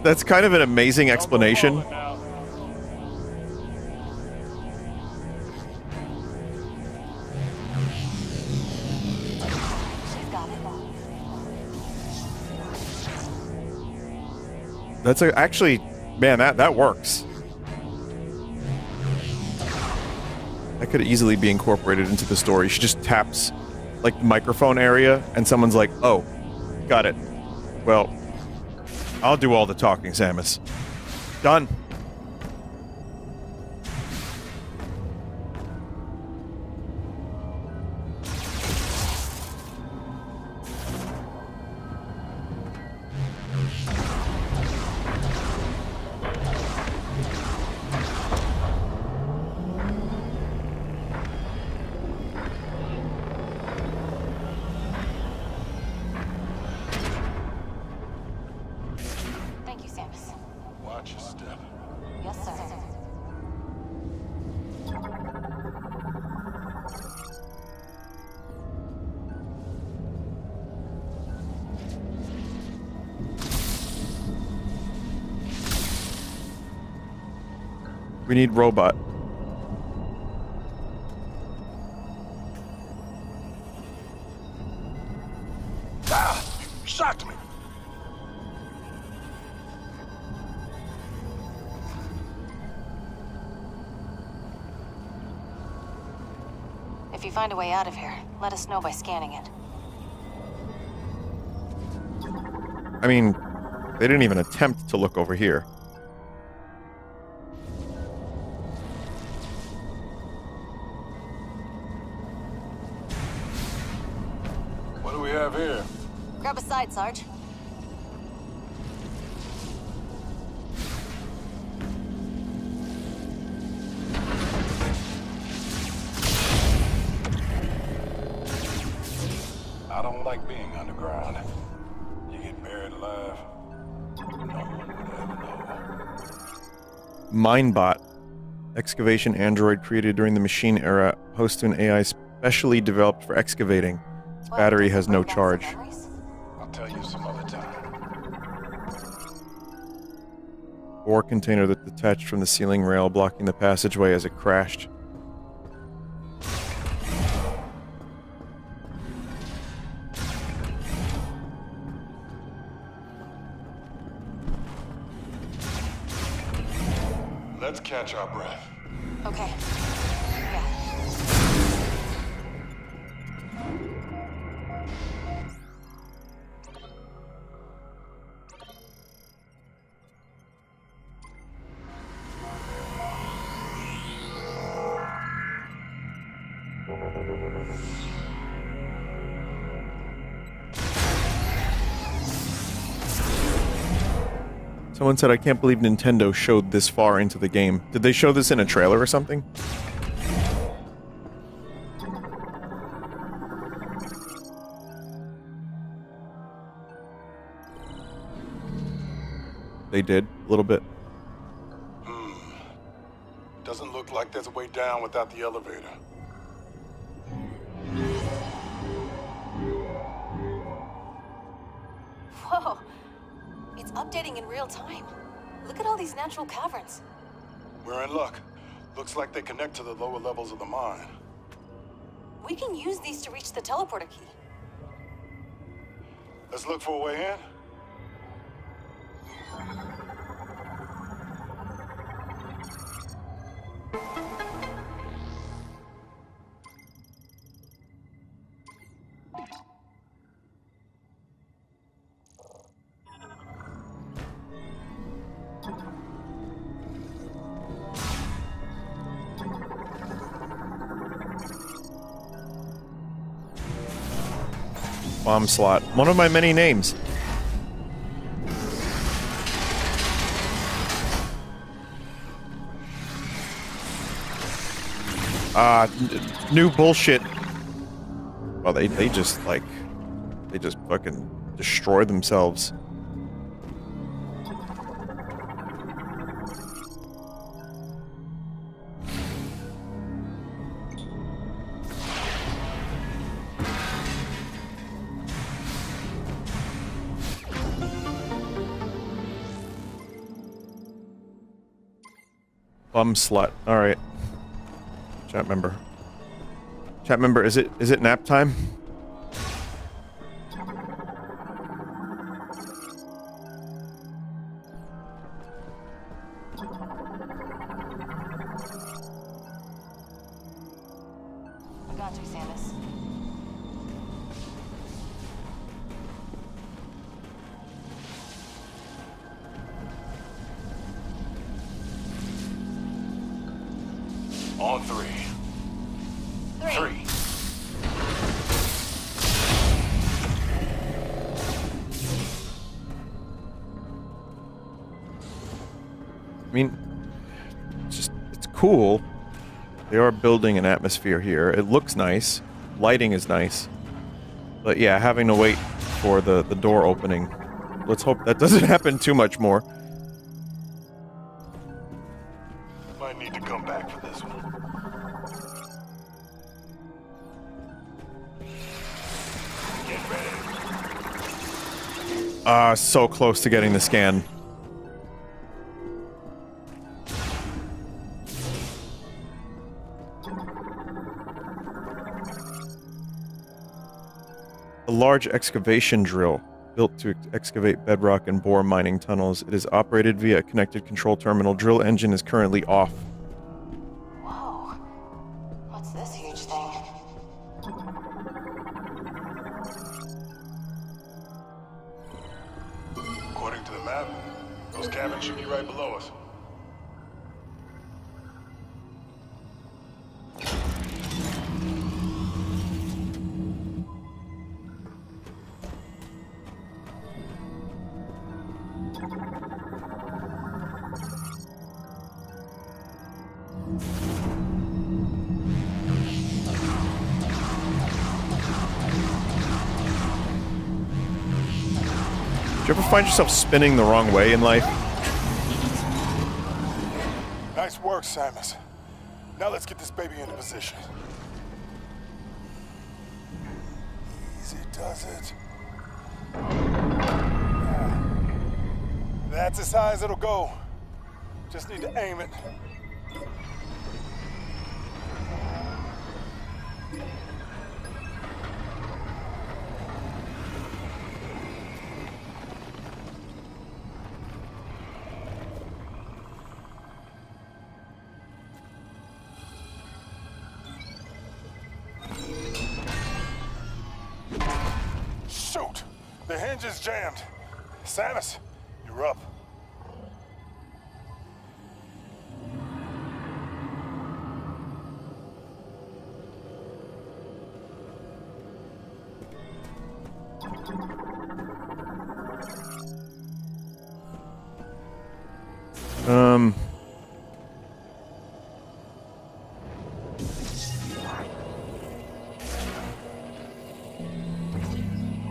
Speaker 1: that's kind of an amazing explanation. That's actually, man, that works. That could easily be incorporated into the story. She just taps, like, the microphone area, and someone's like, oh, got it. Well, I'll do all the talking, Samus. Done. We need robot.
Speaker 6: Ah! You shocked me!
Speaker 8: If you find a way out of here, let us know by scanning it.
Speaker 1: I mean, they didn't even attempt to look over here.
Speaker 6: What do we have here?
Speaker 8: Grab a side, Sarge.
Speaker 6: I don't like being underground. You get buried alive. No one would ever know.
Speaker 1: Minebot. Excavation android created during the machine era, host to an AI specially developed for excavating. Its battery has no charge.
Speaker 6: I'll tell you some other time.
Speaker 1: Ore container that detached from the ceiling rail, blocking the passageway as it crashed.
Speaker 6: Let's catch our breath.
Speaker 8: Okay. Yeah.
Speaker 1: Someone said, I can't believe Nintendo showed this far into the game. Did they show this in a trailer or something? They did, a little bit.
Speaker 6: Doesn't look like there's a way down without the elevator.
Speaker 8: Whoa. It's updating in real time. Look at all these natural caverns.
Speaker 6: We're in luck. Looks like they connect to the lower levels of the mine.
Speaker 8: We can use these to reach the teleporter key.
Speaker 6: Let's look for a way in.
Speaker 1: Bomb slot. One of my many names. New bullshit. Well, they just, like, they just fucking destroy themselves. Bum slut. Alright. Chat member. Chat member, is it nap time?
Speaker 8: I got you, Samus.
Speaker 6: On three. Three.
Speaker 1: I mean, it's cool. They are building an atmosphere here. It looks nice. Lighting is nice. But yeah, having to wait for the door opening. Let's hope that doesn't happen too much more.
Speaker 6: Might need to come back for this one. Get ready.
Speaker 1: So close to getting the scan. A large excavation drill, built to excavate bedrock and bore mining tunnels. It is operated via a connected control terminal. Drill engine is currently off.
Speaker 8: Whoa. What's this huge thing?
Speaker 6: According to the map, those cabins should be right below us.
Speaker 1: Do you ever find yourself spinning the wrong way in life?
Speaker 6: Nice work, Samus. Now let's get this baby into position. Easy does it. That's as high as it'll go. Just need to aim it. Shoot! The hinge is jammed. Samus, you're up.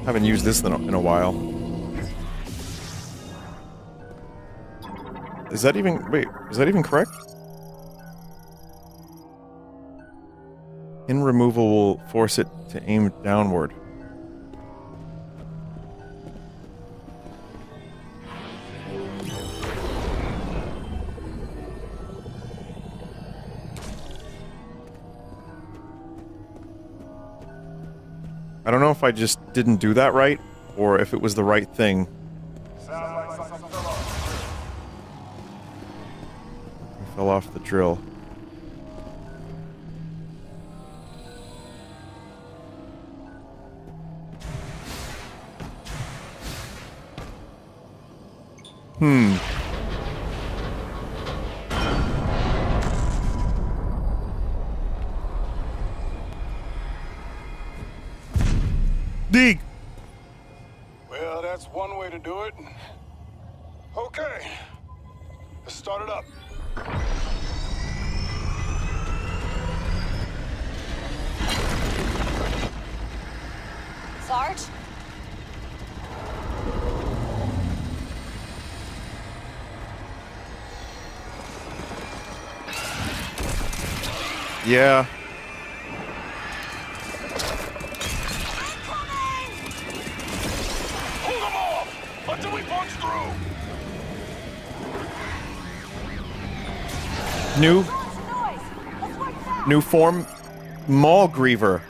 Speaker 1: Haven't used this in a while. Is that even... Wait, is that even correct? In removal will force it to aim downward. I don't know if I just didn't do that right, or if it was the right thing.
Speaker 6: Sounds like something fell off.
Speaker 1: I fell off the drill. Dig!
Speaker 6: Well, that's one way to do it. Okay. Let's start it up.
Speaker 8: Sarge?
Speaker 1: Yeah.
Speaker 6: Hold them off until we punch through.
Speaker 1: New form, Maul Griever.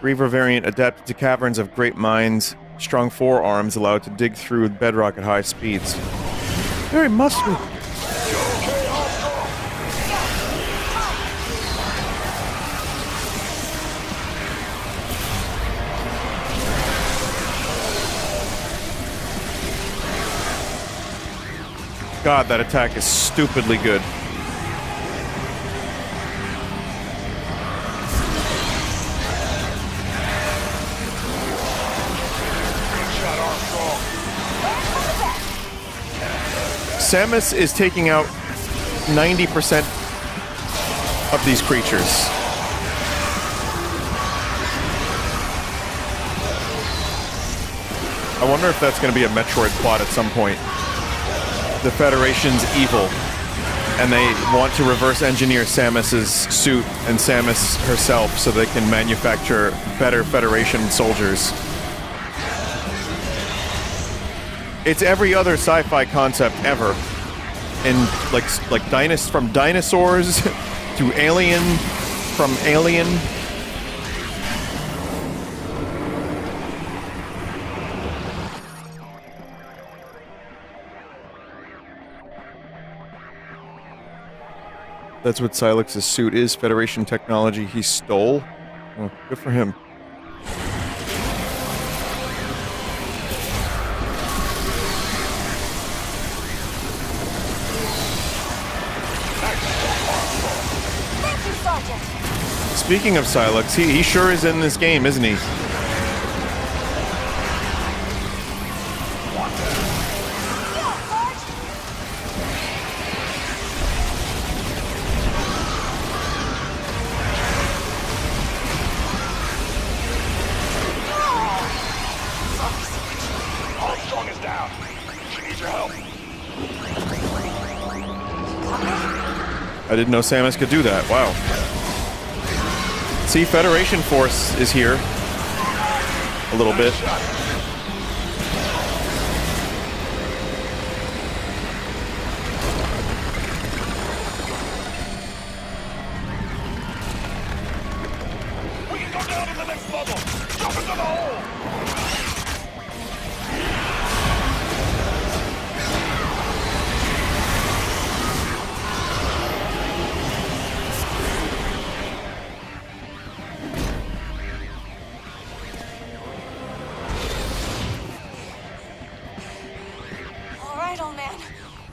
Speaker 1: Griever variant adapted to caverns of great mines. Strong forearms allowed to dig through bedrock at high speeds. Very muscular. God, that attack is stupidly good. Samus is taking out 90% of these creatures. I wonder if that's going to be a Metroid plot at some point. The Federation's evil, and they want to reverse engineer Samus's suit and Samus herself so they can manufacture better Federation soldiers. It's every other sci-fi concept ever. And like from dinosaurs to Alien, from Alien. That's what Silex's suit is, Federation technology he stole. Oh, good for him.
Speaker 8: Thank you, Sergeant.
Speaker 1: Speaking of Silex, he sure is in this game, isn't he? I didn't know Samus could do that. Wow. See, Federation Force is here. A little bit.
Speaker 6: We can go down to the next level. Jump into the hole.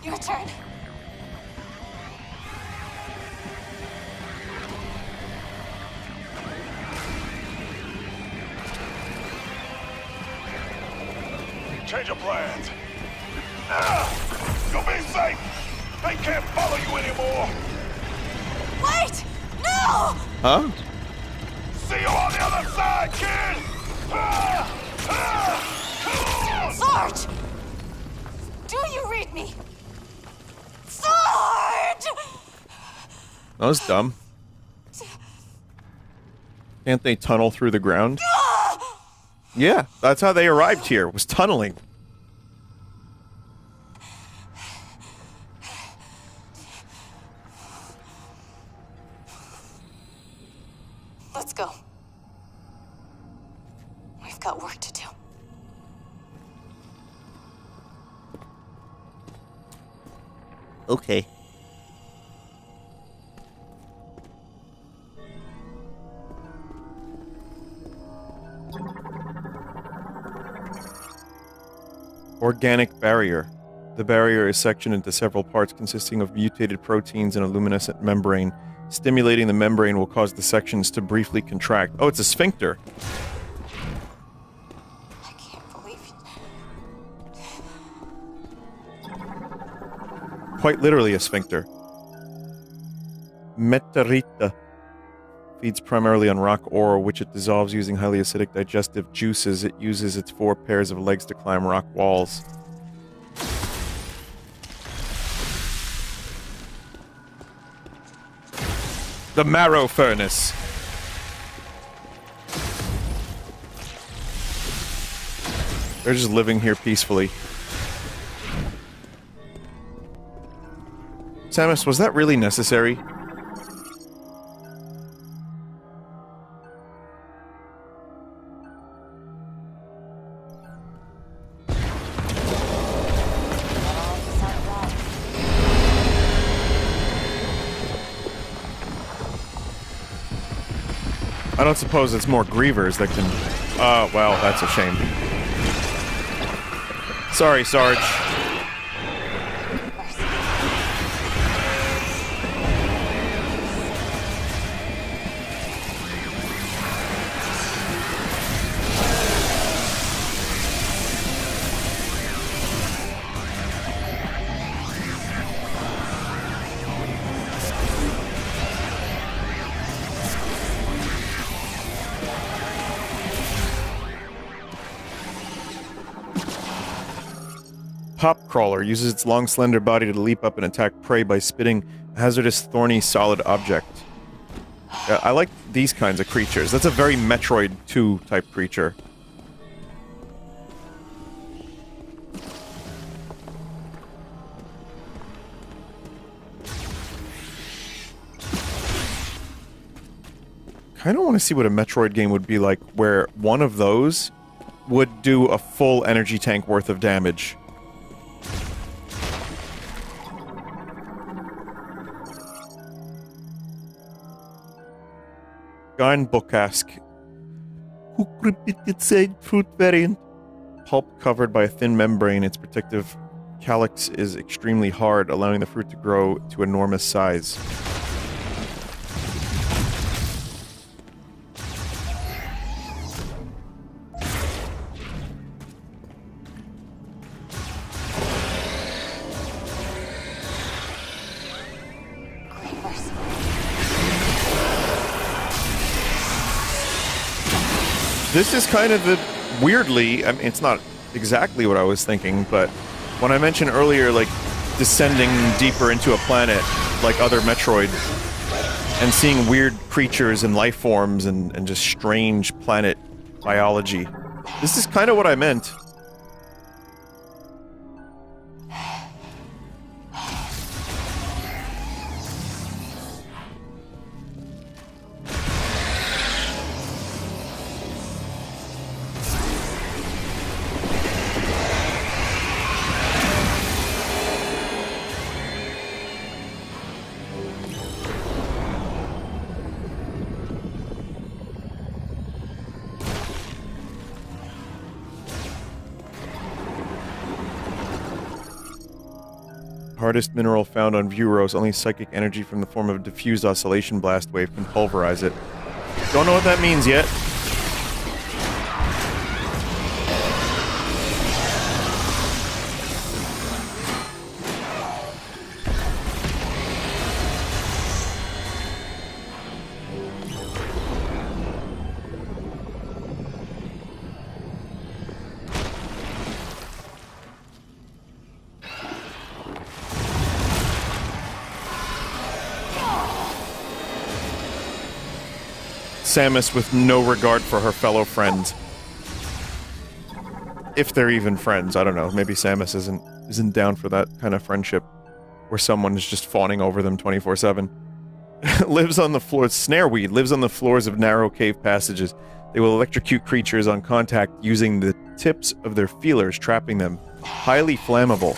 Speaker 8: Your turn.
Speaker 6: Change of plans. You'll be safe. They can't follow you anymore.
Speaker 8: Wait! No!
Speaker 1: Huh?
Speaker 6: See you on the other side, kid!
Speaker 8: Sarge! Do you read me? Sarge!
Speaker 1: That was dumb. Can't they tunnel through the ground? Yeah, that's how they arrived here, was tunneling.
Speaker 8: Let's go. We've got work to do.
Speaker 1: Okay. Organic barrier. The barrier is sectioned into several parts consisting of mutated proteins and a luminescent membrane. Stimulating the membrane will cause the sections to briefly contract. Oh, it's a sphincter.
Speaker 8: I can't believe it.
Speaker 1: Quite literally a sphincter. Meteorita feeds primarily on rock ore, which it dissolves using highly acidic digestive juices. It uses its 4 pairs of legs to climb rock walls. The marrow furnace. They're just living here peacefully. Samus, was that really necessary? I don't suppose it's more grievers that can... well, that's a shame. Sorry, Sarge. Pop Crawler uses its long, slender body to leap up and attack prey by spitting a hazardous, thorny, solid object. Yeah, I like these kinds of creatures. That's a very Metroid 2 type creature. Kinda want to see what a Metroid game would be like, where one of those would do a full energy tank worth of damage. Bokask. Fruit variant. Pulp covered by a thin membrane, its protective calyx is extremely hard, allowing the fruit to grow to enormous size. This is kind of the, weirdly, I mean, it's not exactly what I was thinking, but when I mentioned earlier, like, descending deeper into a planet, like other Metroid, and seeing weird creatures and life forms and just strange planet biology, this is kind of what I meant. Hardest mineral found on Vuros, only psychic energy from the form of a diffused oscillation blast wave can pulverize it. Don't know what that means yet. Samus with no regard for her fellow friends. If they're even friends, I don't know. Maybe Samus isn't down for that kind of friendship where someone is just fawning over them 24/7. Lives on the floors. Snareweed lives on the floors of narrow cave passages. They will electrocute creatures on contact using the tips of their feelers, trapping them. Highly flammable.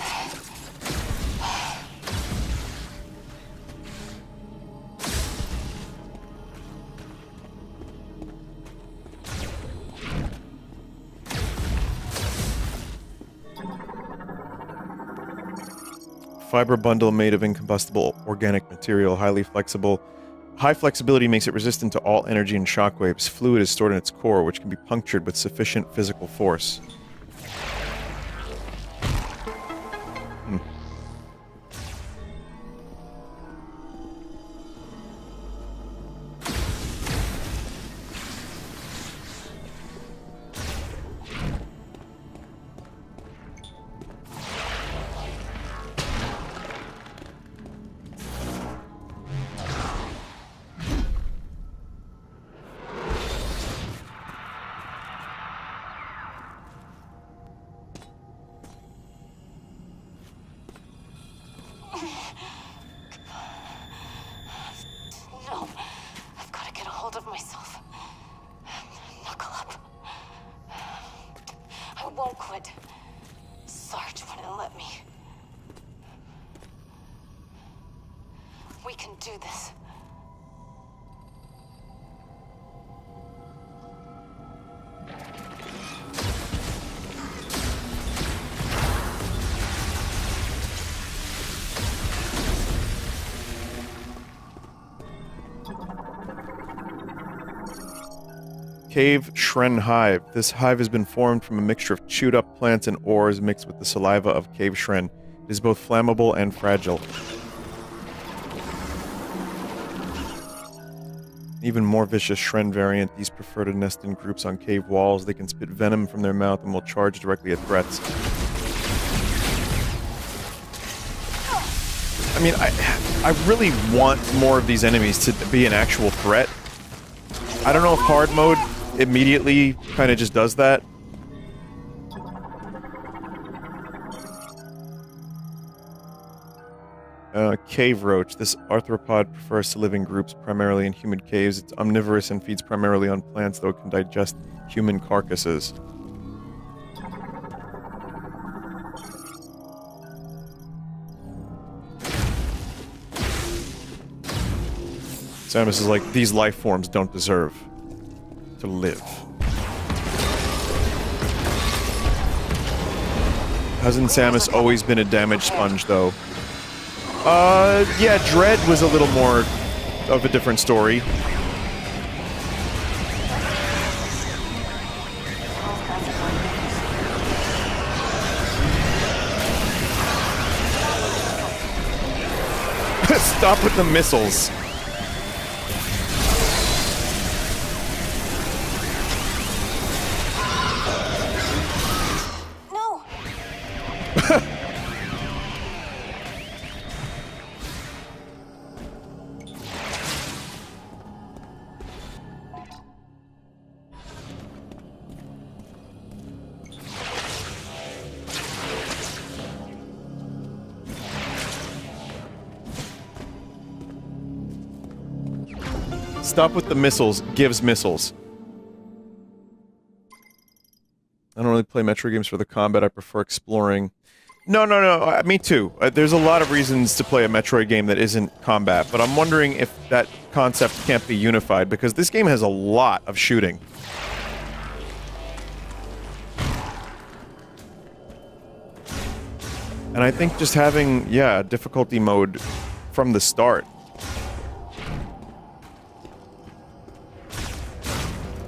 Speaker 1: Fiber bundle made of incombustible organic material, highly flexible. High flexibility makes it resistant to all energy and shockwaves. Fluid is stored in its core, which can be punctured with sufficient physical force.
Speaker 8: won't quit. Sarge wouldn't let me. We can do this.
Speaker 1: Cave Shren Hive. This hive has been formed from a mixture of chewed up plants and ores mixed with the saliva of cave Shren. It is both flammable and fragile. Even more vicious Shren variant, these prefer to nest in groups on cave walls. They can spit venom from their mouth and will charge directly at threats. I mean, I really want more of these enemies to be an actual threat. I don't know if hard mode immediately kind of just does that. Cave roach. This arthropod prefers to live in groups, primarily in humid caves. It's omnivorous and feeds primarily on plants, though it can digest human carcasses. Samus is like, these life forms don't deserve to live. Hasn't Samus always been a damage sponge, though? Yeah, Dread was a little more of a different story. Stop with the missiles. Stop with the missiles gives missiles. I don't really play Metroid games for the combat. I prefer exploring. No. Me too. There's a lot of reasons to play a Metroid game that isn't combat, but I'm wondering if that concept can't be unified, because this game has a lot of shooting. And I think just having, yeah, difficulty mode from the start,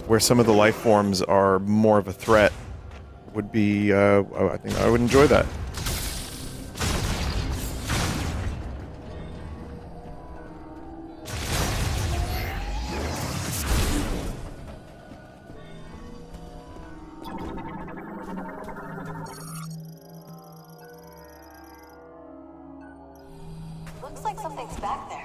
Speaker 1: where some of the life forms are more of a threat, would be, I think I would enjoy that.
Speaker 8: Looks like something's back there.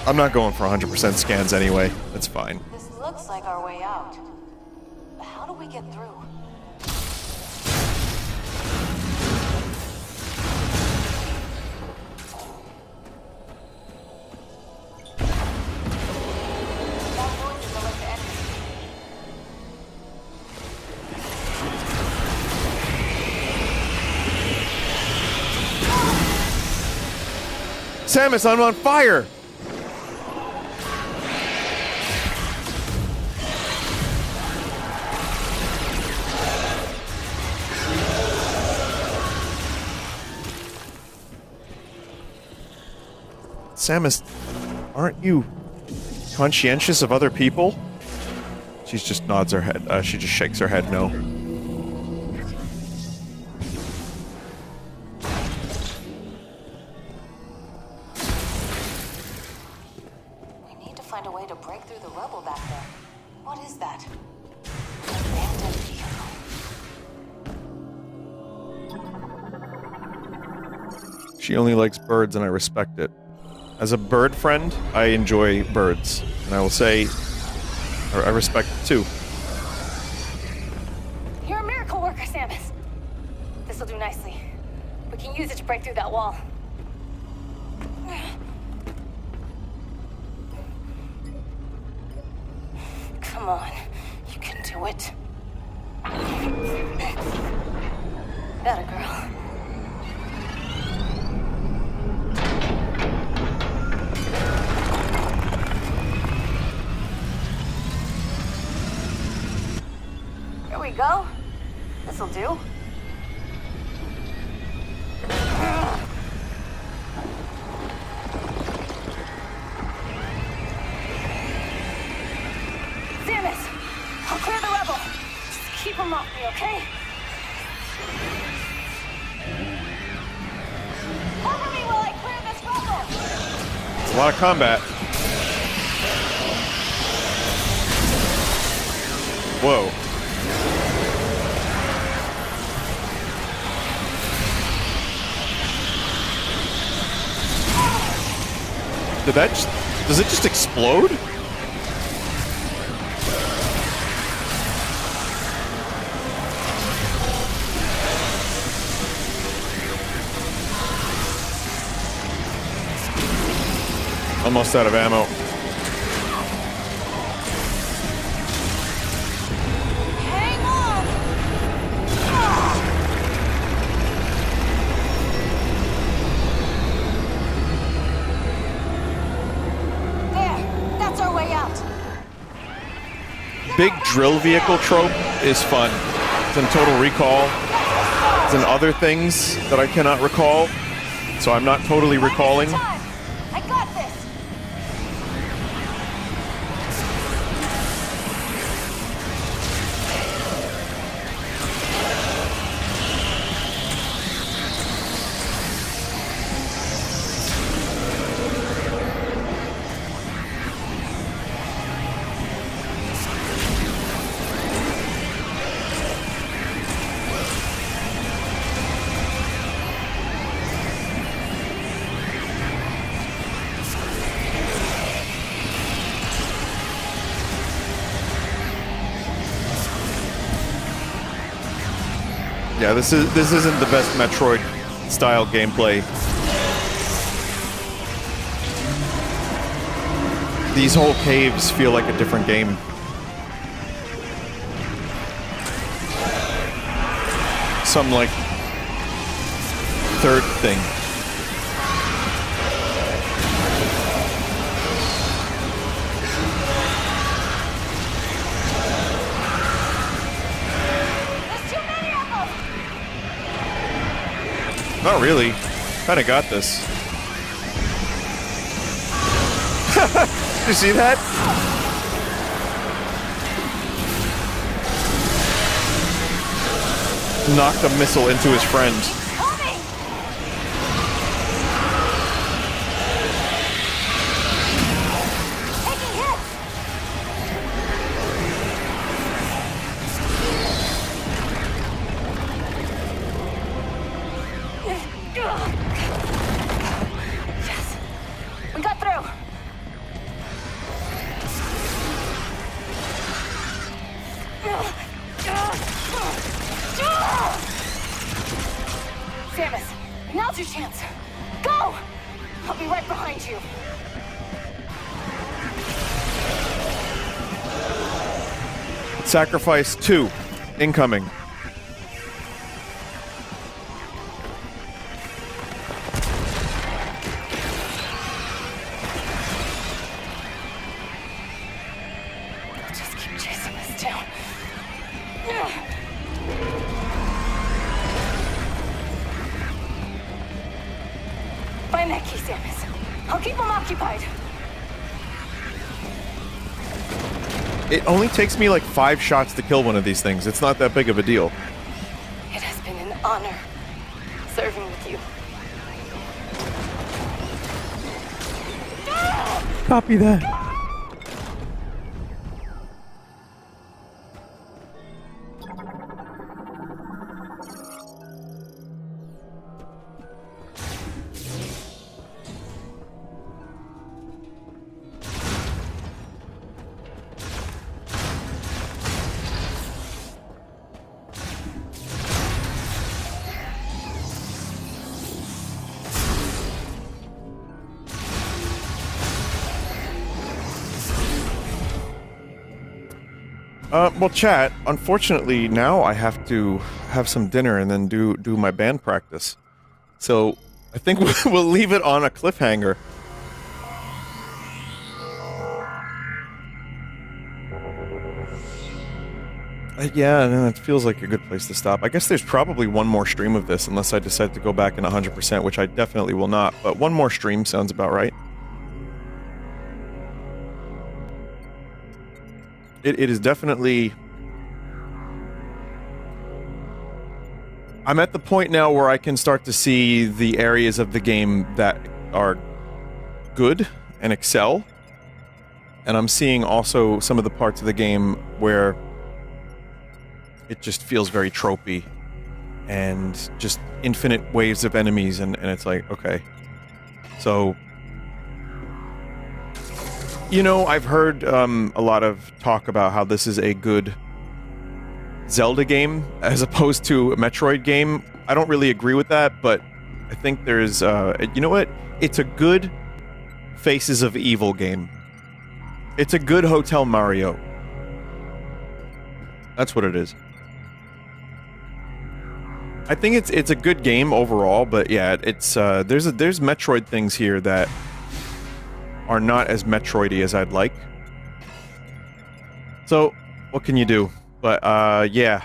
Speaker 1: I'm not going for 100% scans anyway. That's fine.
Speaker 8: This looks like our way out. How do we get through? That noise is like the enemy.
Speaker 1: Samus, I'm on fire! Samus, aren't you conscientious of other people? She just nods her head. She just shakes her head no.
Speaker 8: We need to find a way to break through the rubble back there. What is that? An abandoned vehicle.
Speaker 1: She only likes birds, and I respect it. As a bird friend, I enjoy birds, and I will say, I respect it too.
Speaker 8: a miracle worker, Samus. This'll do nicely. We can use it to break through that wall. Come on, you can do it. That a girl. Here we go. This'll do. Samus, I'll clear the rebel. Just keep him off me, okay? Cover me while I clear this rebel.
Speaker 1: It's a lot of combat. Whoa. Does it just explode? Almost out of ammo.
Speaker 8: Hang on. There, that's our way out.
Speaker 1: Big drill vehicle trope is fun. It's in Total Recall. It's in other things that I cannot recall, so I'm not totally recalling.
Speaker 8: I got this.
Speaker 1: Yeah, this isn't the best Metroid style gameplay. These whole caves feel like a different game. Some like third thing. Not really. Kinda got this. Did you see that? Knocked a missile into his friend.
Speaker 8: Yes. We got through. Samus, now's your chance. Go! I'll be right behind you.
Speaker 1: Sacrifice 2. Incoming.
Speaker 8: Just keep chasing this down. Find that key, Samus. I'll keep them occupied.
Speaker 1: It only takes me like 5 shots to kill one of these things. It's not that big of a deal.
Speaker 8: It has been an honor serving with you.
Speaker 1: Copy that. Well, chat, unfortunately, now I have to have some dinner and then do my band practice. So, I think we'll leave it on a cliffhanger. Yeah, no, it feels like a good place to stop. I guess there's probably one more stream of this, unless I decide to go back in 100%, which I definitely will not, but one more stream sounds about right. It is definitely... I'm at the point now where I can start to see the areas of the game that are good and excel, and I'm seeing also some of the parts of the game where it just feels very tropey and just infinite waves of enemies, and it's like, okay. So, you know, I've heard a lot of talk about how this is a good Zelda game as opposed to a Metroid game. I don't really agree with that, but I think there's, you know what? It's a good Faces of Evil game. It's a good Hotel Mario. That's what it is. I think it's a good game overall, but yeah, it's there's Metroid things here that are not as Metroidy as I'd like. So, what can you do? But yeah,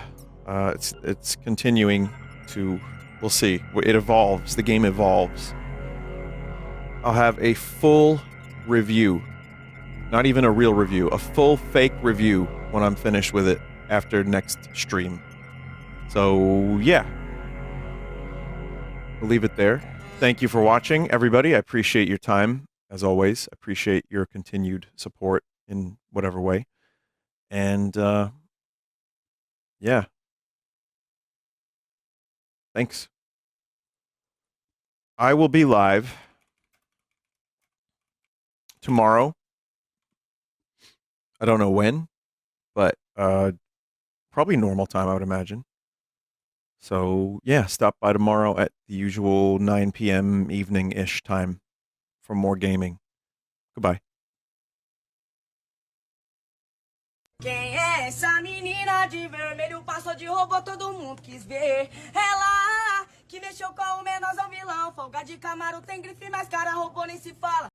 Speaker 1: it's continuing to. We'll see. It evolves. The game evolves. I'll have a full review, not even a real review, a full fake review when I'm finished with it after next stream. So yeah. We'll leave it there. Thank you for watching, everybody. I appreciate your time, as always. I appreciate your continued support in whatever way. And, yeah. Thanks. I will be live tomorrow. I don't know when, but, probably normal time, I would imagine. So, yeah, stop by tomorrow at the usual 9 p.m. evening-ish time for more gaming. Goodbye.
Speaker 9: Quem é essa menina de vermelho? Passou de robô, todo mundo quis ver. Ela que mexeu com o menosão vilão. Folga de Camaro tem grife, mas cara, robô nem se fala.